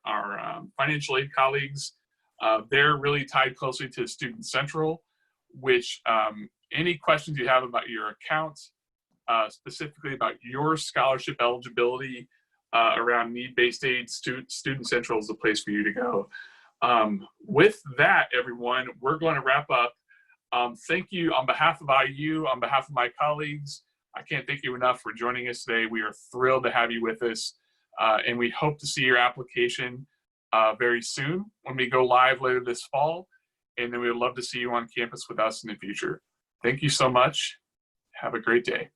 financial aid colleagues, they're really tied closely to Student Central, which any questions you have about your account, specifically about your scholarship eligibility around need-based aid, Student Central is the place for you to go. With that, everyone, we're going to wrap up. Thank you on behalf of IU, on behalf of my colleagues. I can't thank you enough for joining us today. We are thrilled to have you with us, and we hope to see your application very soon when we go live later this fall, and then we would love to see you on campus with us in the future. Thank you so much. Have a great day.